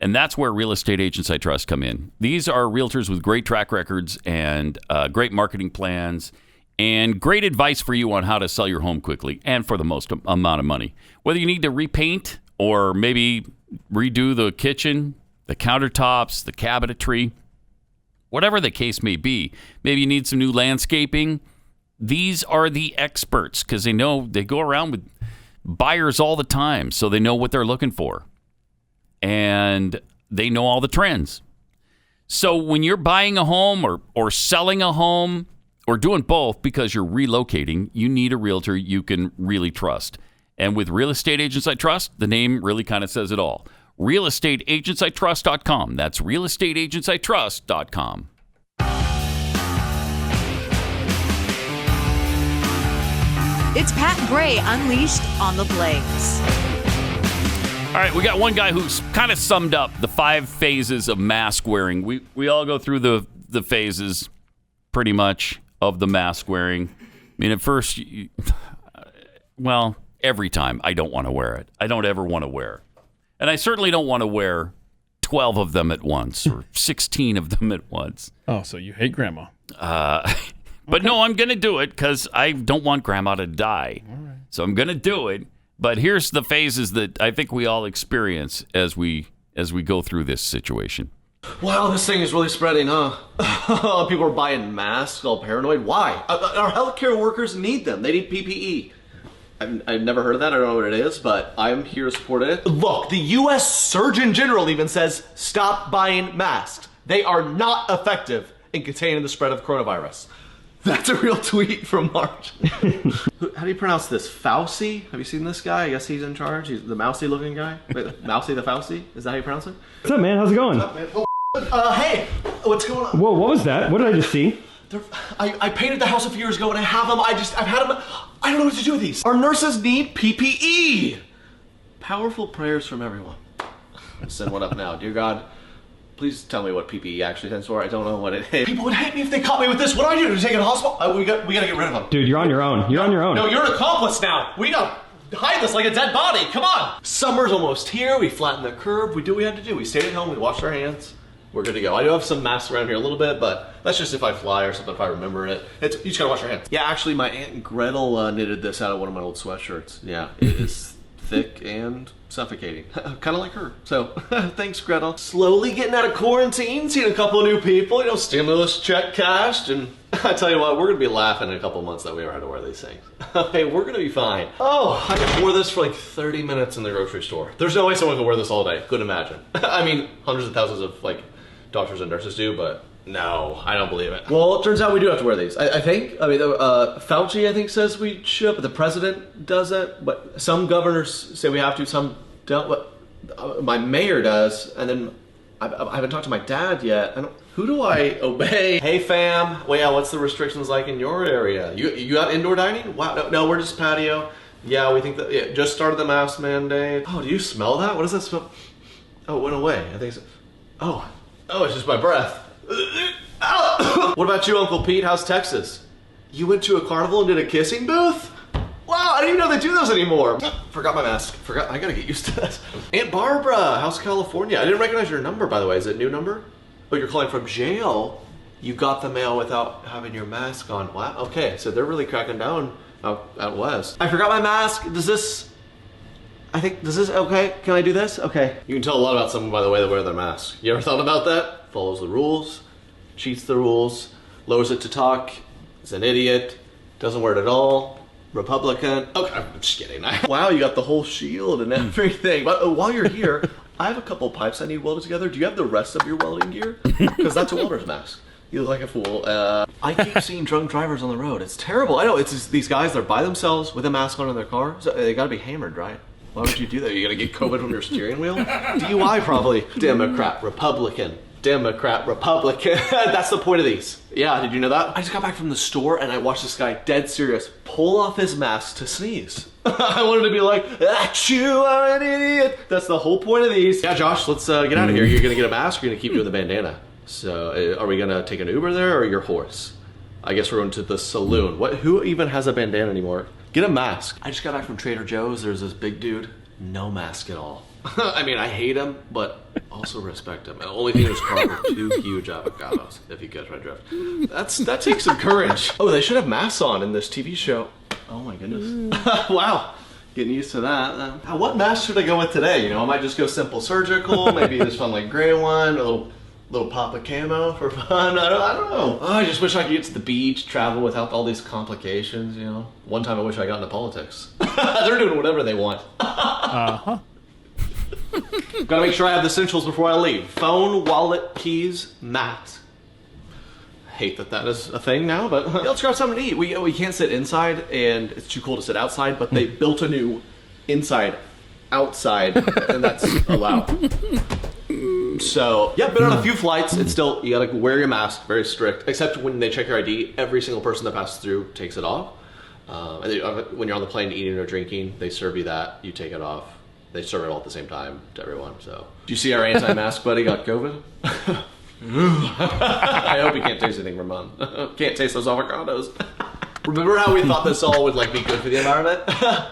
And that's where Real Estate Agents I Trust come in. These are realtors with great track records and great marketing plans and great advice for you on how to sell your home quickly and for the most amount of money. Whether you need to repaint or maybe redo the kitchen, the countertops, the cabinetry, whatever the case may be, maybe you need some new landscaping. These are the experts because they go around with buyers all the time, so they know what they're looking for. And they know all the trends. So when you're buying a home or selling a home or doing both because you're relocating, you need a realtor you can really trust. And with Real Estate Agents I Trust, the name really kind of says it all. realestateagentsitrust.com. That's realestateagentsitrust.com. It's Pat Gray Unleashed on the Blaze. All right, we got one guy who's kind of summed up the 5 phases of mask wearing. We all go through the phases pretty much of the mask wearing. I mean, at first, every time I don't want to wear it. I don't ever want to wear it. And I certainly don't want to wear 12 of them at once or 16 of them at once. Oh, so you hate grandma. But no, I'm going to do it because I don't want grandma to die. All right. So I'm going to do it. But here's the phases that I think we all experience as we go through this situation. Wow, this thing is really spreading, huh? People are buying masks, all paranoid. Why? Our healthcare workers need them. They need PPE. I've never heard of that. I don't know what it is, but I'm here to support it. Look, the U.S. Surgeon General even says stop buying masks. They are not effective in containing the spread of coronavirus. That's a real tweet from March. How do you pronounce this? Fauci? Have you seen this guy? I guess he's in charge. He's the mousy looking guy. Mousy the Fauci? Is that how you pronounce it? What's up, man? How's it going? What's up, man? Oh, hey, what's going on? Whoa, what was that? What did I just see? I painted the house a few years ago and I have them. I've had them. I don't know what to do with these. Our nurses need PPE. Powerful prayers from everyone. Send one up now. Dear God, please tell me what PPE actually stands for. I don't know what it is. People would hate me if they caught me with this. What do I do? Do I take it to the hospital? We gotta get rid of them. Dude, you're on your own. You're on your own. No, you're an accomplice now. We gotta hide this like a dead body. Come on. Summer's almost here. We flattened the curve. We do what we had to do. We stayed at home. We washed our hands. We're good to go. I do have some masks around here a little bit, but that's just if I fly or something, if I remember it. You just gotta wash your hands. Yeah, actually, my Aunt Gretel knitted this out of one of my old sweatshirts. Yeah, it is thick and suffocating. Kind of like her. So, thanks, Gretel. Slowly getting out of quarantine, seeing a couple of new people, stimulus check cashed, and I tell you what, we're gonna be laughing in a couple of months that we ever had to wear these things. Hey, we're gonna be fine. Oh, I wore this for like 30 minutes in the grocery store. There's no way someone could wear this all day. Couldn't imagine. I mean, hundreds of thousands of doctors and nurses do, but no, I don't believe it. Well, it turns out we do have to wear these. I think. Fauci, I think, says we should, but the president doesn't. But some governors say we have to, some don't. But my mayor does, and then I haven't talked to my dad yet. Who do I obey? Hey, fam. Well, yeah, what's the restrictions like in your area? You got indoor dining? Wow, no, we're just patio. Yeah, we think that just started the mask mandate. Oh, do you smell that? What does that smell? Oh, it went away. I think so. Oh, it's just my breath. What about you, Uncle Pete? How's Texas? You went to a carnival and did a kissing booth? Wow, I didn't even know they do those anymore. Forgot my mask. I gotta get used to this. Aunt Barbara, how's California? I didn't recognize your number, by the way. Is it a new number? Oh, you're calling from jail? You got the mail without having your mask on. Wow, okay, so they're really cracking down out west. I forgot my mask. Does this okay? Can I do this? Okay. You can tell a lot about someone by the way they wear their mask. You ever thought about that? Follows the rules, cheats the rules, lowers it to talk, is an idiot, doesn't wear it at all, Republican. Okay, I'm just kidding. Wow, you got the whole shield and everything. But while you're here, I have a couple pipes I need welded together. Do you have the rest of your welding gear? Because that's a welder's mask. You look like a fool. I keep seeing drunk drivers on the road. It's terrible. I know, it's just, these guys, they're by themselves with a mask on in their car. So they gotta be hammered, right? Why would you do that? You gonna get COVID from your steering wheel? DUI probably. Democrat, Republican. Democrat, Republican. That's the point of these. Yeah, did you know that? I just got back from the store and I watched this guy, dead serious, pull off his mask to sneeze. I wanted to be like, achoo, I'm an idiot. That's the whole point of these. Yeah, Josh, let's get out of here. You're gonna get a mask or you're gonna keep doing the bandana? So, are we gonna take an Uber there or your horse? I guess we're going to the saloon. Who even has a bandana anymore? Get a mask. I just got back from Trader Joe's. There's this big dude, no mask at all. I mean, I hate him, but also respect him. And the only thing is carved were 2 huge avocados, if you catch my drift. That takes some courage. Oh, they should have masks on in this TV show. Oh my goodness. Wow. Getting used to that. What mask should I go with today? I might just go simple surgical, maybe this fun like gray one, a little pop of camo for fun. I don't know. Oh, I just wish I could get to the beach, travel without all these complications, One time I wish I got into politics. They're doing whatever they want. Uh-huh. Gotta make sure I have the essentials before I leave. Phone, wallet, keys, mat. Hate that is a thing now, but let's grab something to eat. We can't sit inside, and it's too cold to sit outside, but they built a new outside, and that's allowed. So, yeah, been on a few flights. It's still, you gotta wear your mask, very strict, except when they check your ID, every single person that passes through takes it off. And when you're on the plane eating or drinking, they serve you that, you take it off. They serve it all at the same time to everyone, so. Do you see our anti-mask buddy got COVID? I hope he can't taste anything, Ramon. Can't taste those avocados. Remember how we thought this all would be good for the environment?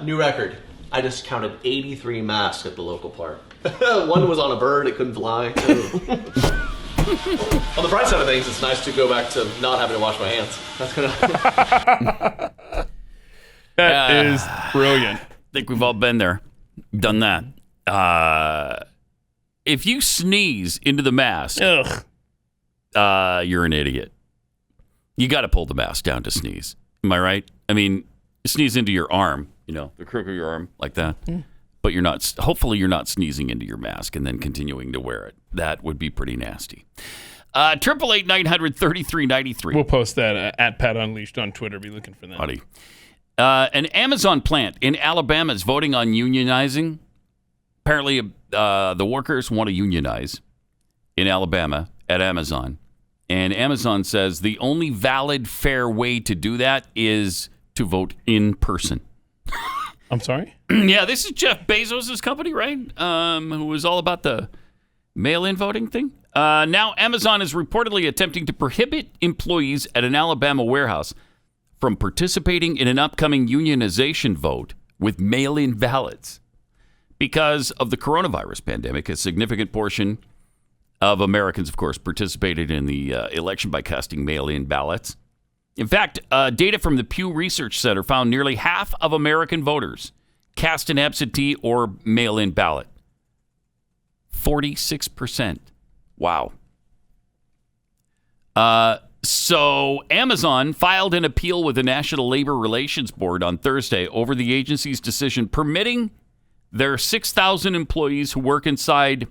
New record. I just counted 83 masks at the local park. One was on a bird, it couldn't fly. On the bright side of things, it's nice to go back to not having to wash my hands. That's gonna. That is brilliant. I think we've all been there, done that. If you sneeze into the mask, you're an idiot. You got to pull the mask down to sneeze. Am I right? I mean, sneeze into your arm, the crook of your arm like that. But you're not. Hopefully, you're not sneezing into your mask and then continuing to wear it. That would be pretty nasty. 888-900-3393. We'll post that at Pat Unleashed on Twitter. Be looking for that. Buddy. An Amazon plant in Alabama is voting on unionizing. Apparently, the workers want to unionize in Alabama at Amazon. And Amazon says the only valid, fair way to do that is to vote in person. I'm sorry? Yeah, this is Jeff Bezos' company, right? Who was all about the mail-in voting thing. Now, Amazon is reportedly attempting to prohibit employees at an Alabama warehouse from participating in an upcoming unionization vote with mail-in ballots. Because of the coronavirus pandemic, a significant portion of Americans, of course, participated in the election by casting mail-in ballots. In fact, data from the Pew Research Center found nearly half of American voters cast an absentee or mail-in ballot. 46%. Wow. So Amazon filed an appeal with the National Labor Relations Board on Thursday over the agency's decision permitting their 6,000 employees who work inside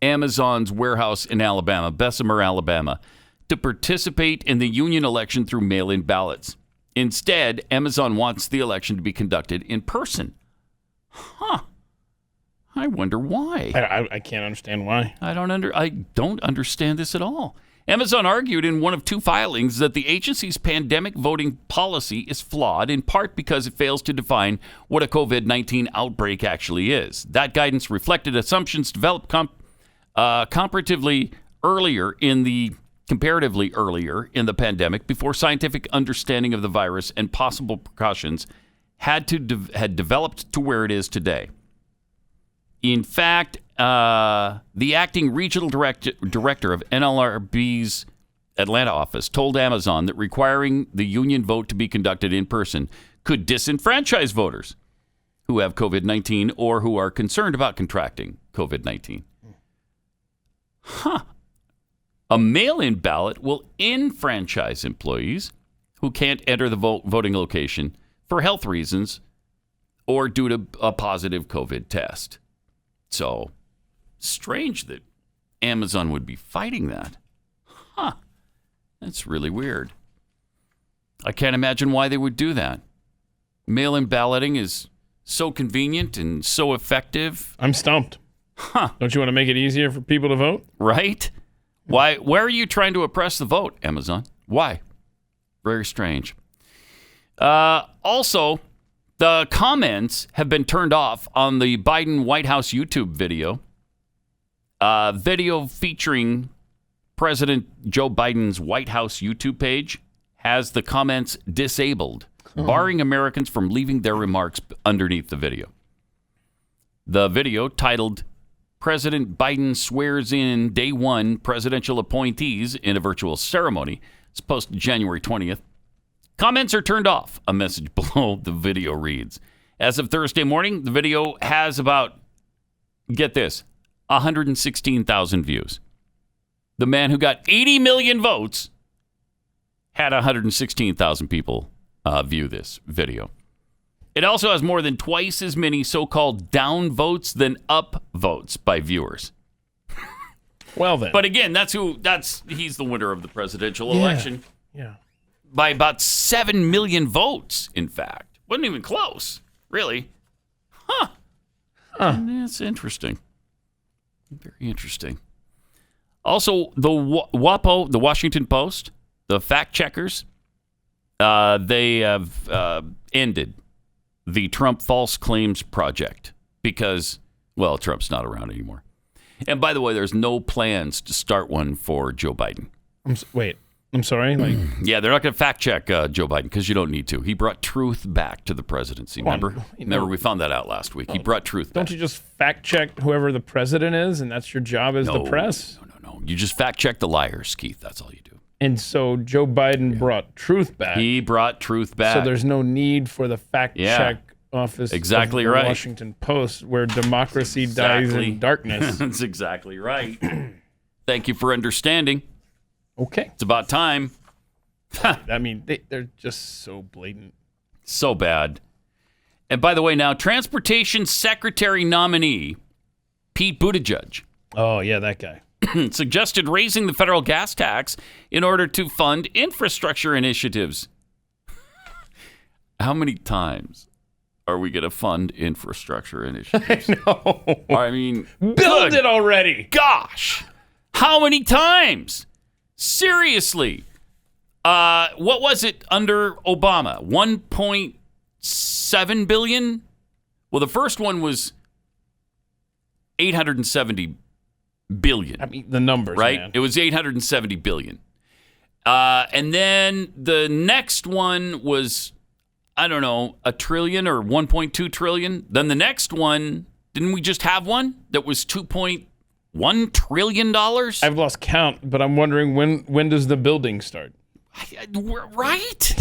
Amazon's warehouse in Alabama, Bessemer, Alabama, to participate in the union election through mail-in ballots. Instead, Amazon wants the election to be conducted in person. Huh. I wonder why. I can't understand why. I don't understand this at all. Amazon argued in one of two filings that the agency's pandemic voting policy is flawed, in part because it fails to define what a COVID-19 outbreak actually is. That guidance reflected assumptions developed comparatively earlier in the pandemic, before scientific understanding of the virus and possible precautions had developed to where it is today. In fact, the acting regional director of NLRB's Atlanta office told Amazon that requiring the union vote to be conducted in person could disenfranchise voters who have COVID-19 or who are concerned about contracting COVID-19. Huh. A mail-in ballot will enfranchise employees who can't enter the voting location for health reasons or due to a positive COVID test. So, strange that Amazon would be fighting that. Huh. That's really weird. I can't imagine why they would do that. Mail-in balloting is so convenient and so effective. I'm stumped. Huh. Don't you want to make it easier for people to vote? Right? Why are you trying to oppress the vote, Amazon? Why? Very strange. Also, the comments have been turned off on the Biden White House YouTube video. Video featuring President Joe Biden's White House YouTube page has the comments disabled, barring Americans from leaving their remarks underneath the video. The video, titled President Biden Swears in Day 1 Presidential Appointees in a Virtual Ceremony, is posted January 20th. Comments are turned off, a message below the video reads. As of Thursday morning, the video has about, get this, 116,000 views. The man who got 80 million votes had 116,000 people view this video. It also has more than twice as many so-called down votes than up votes by viewers. Well then. But again, he's the winner of the presidential election. Yeah. By about 7 million votes, in fact. Wasn't even close, really. Huh. That's interesting. Very interesting. Also, the WAPO, the Washington Post, the fact checkers, they have ended the Trump False Claims Project because, well, Trump's not around anymore. And by the way, there's no plans to start one for Joe Biden. I'm sorry? Yeah, they're not going to fact check Joe Biden because you don't need to. He brought truth back to the presidency. Remember? We found that out last week. He brought truth back. Don't you just fact check whoever the president is, and that's your job as the press? No. You just fact check the liars, Keith. That's all you do. And so Joe Biden brought truth back. He brought truth back. So there's no need for the fact check office of the Washington Post, where democracy dies in darkness. That's exactly right. Thank you for understanding. Okay. It's about time. I mean, they're just so blatant. So bad. And by the way, now, Transportation Secretary nominee Pete Buttigieg. Oh, yeah, that guy. suggested raising the federal gas tax in order to fund infrastructure initiatives. How many times are we going to fund infrastructure initiatives? I know. I mean, build it already. Gosh, how many times? Seriously. What was it under Obama? 1.7 billion? Well, the first one was 870 billion. I mean, the numbers, right? man. It was 870 billion. And then the next one was, I don't know, a trillion or 1.2 trillion. Then the next one, didn't we just have one that was $2.1 trillion? I've lost count, but I'm wondering when does the building start? Right?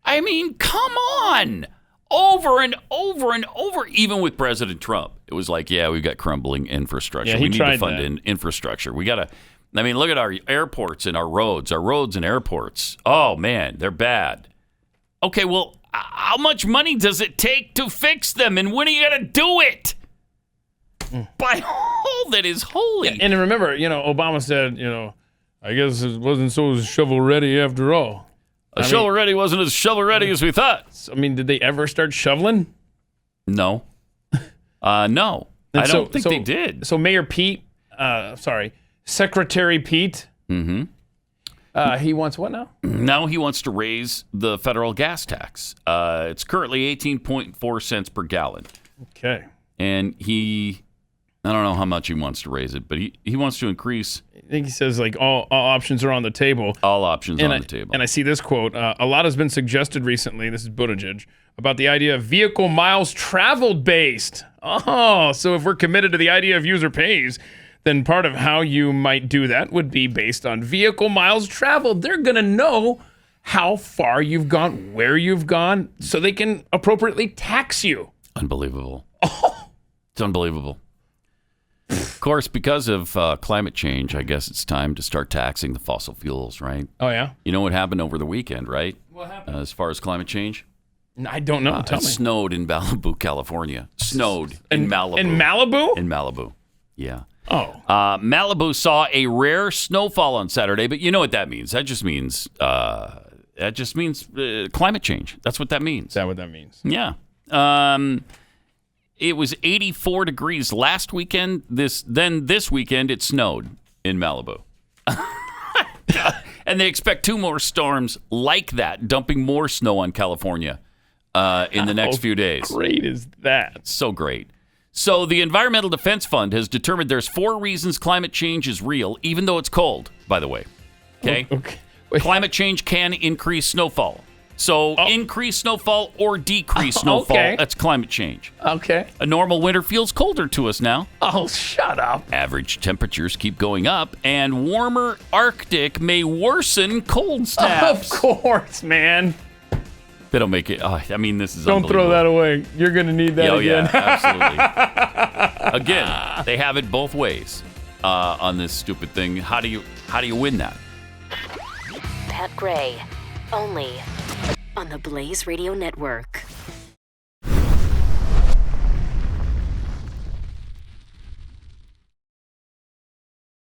I mean, come on. Over and over and over, even with President Trump. It was like, yeah, we've got crumbling infrastructure. Yeah, he we need to tried fund infrastructure. We got to, I mean, look at our airports and our roads and airports. Oh, man, they're bad. Okay, well, how much money does it take to fix them? And when are you going to do it? By all that is holy. Yeah, and remember, Obama said, I guess it wasn't so shovel-ready after all. Shovel-ready wasn't as shovel-ready as we thought. I mean, did they ever start shoveling? No. No. I don't think they did. So Mayor Pete, Secretary Pete, he wants what now? Now he wants to raise the federal gas tax. It's currently 18.4 cents per gallon. Okay. And I don't know how much he wants to raise it, but he wants to increase. I think he says like all options are on the table. All options on the table. And I see this quote. A lot has been suggested recently, this is Buttigieg, about the idea of vehicle miles traveled based. Oh, so if we're committed to the idea of user pays, then part of how you might do that would be based on vehicle miles traveled. They're going to know how far you've gone, where you've gone, so they can appropriately tax you. Unbelievable. It's unbelievable. Of course, because of climate change, I guess it's time to start taxing the fossil fuels, right? Oh, yeah? You know what happened over the weekend, right? What happened? As far as climate change? I don't know. Tell me. It snowed in Malibu, California. Snowed in Malibu. In Malibu? In Malibu, yeah. Oh. Malibu saw a rare snowfall on Saturday, but you know what that means. That just means climate change. That's what that means. Is that what that means? Yeah. It was 84 degrees last weekend. This weekend it snowed in Malibu. And they expect 2 more storms like that, dumping more snow on California in the next few days. How great is that? So great. So the Environmental Defense Fund has determined there's 4 reasons climate change is real, even though it's cold, by the way. Okay? Climate change can increase snowfall. So increase snowfall or decrease snowfall, that's climate change. Okay. A normal winter feels colder to us now. Oh, shut up. Average temperatures keep going up, and warmer Arctic may worsen cold snaps. Of course, man. They don't make it. I mean, this is Don't throw that away. You're going to need that again. Yeah, absolutely. Again, they have it both ways on this stupid thing. How do you win that? Pat Gray, only on the Blaze Radio Network.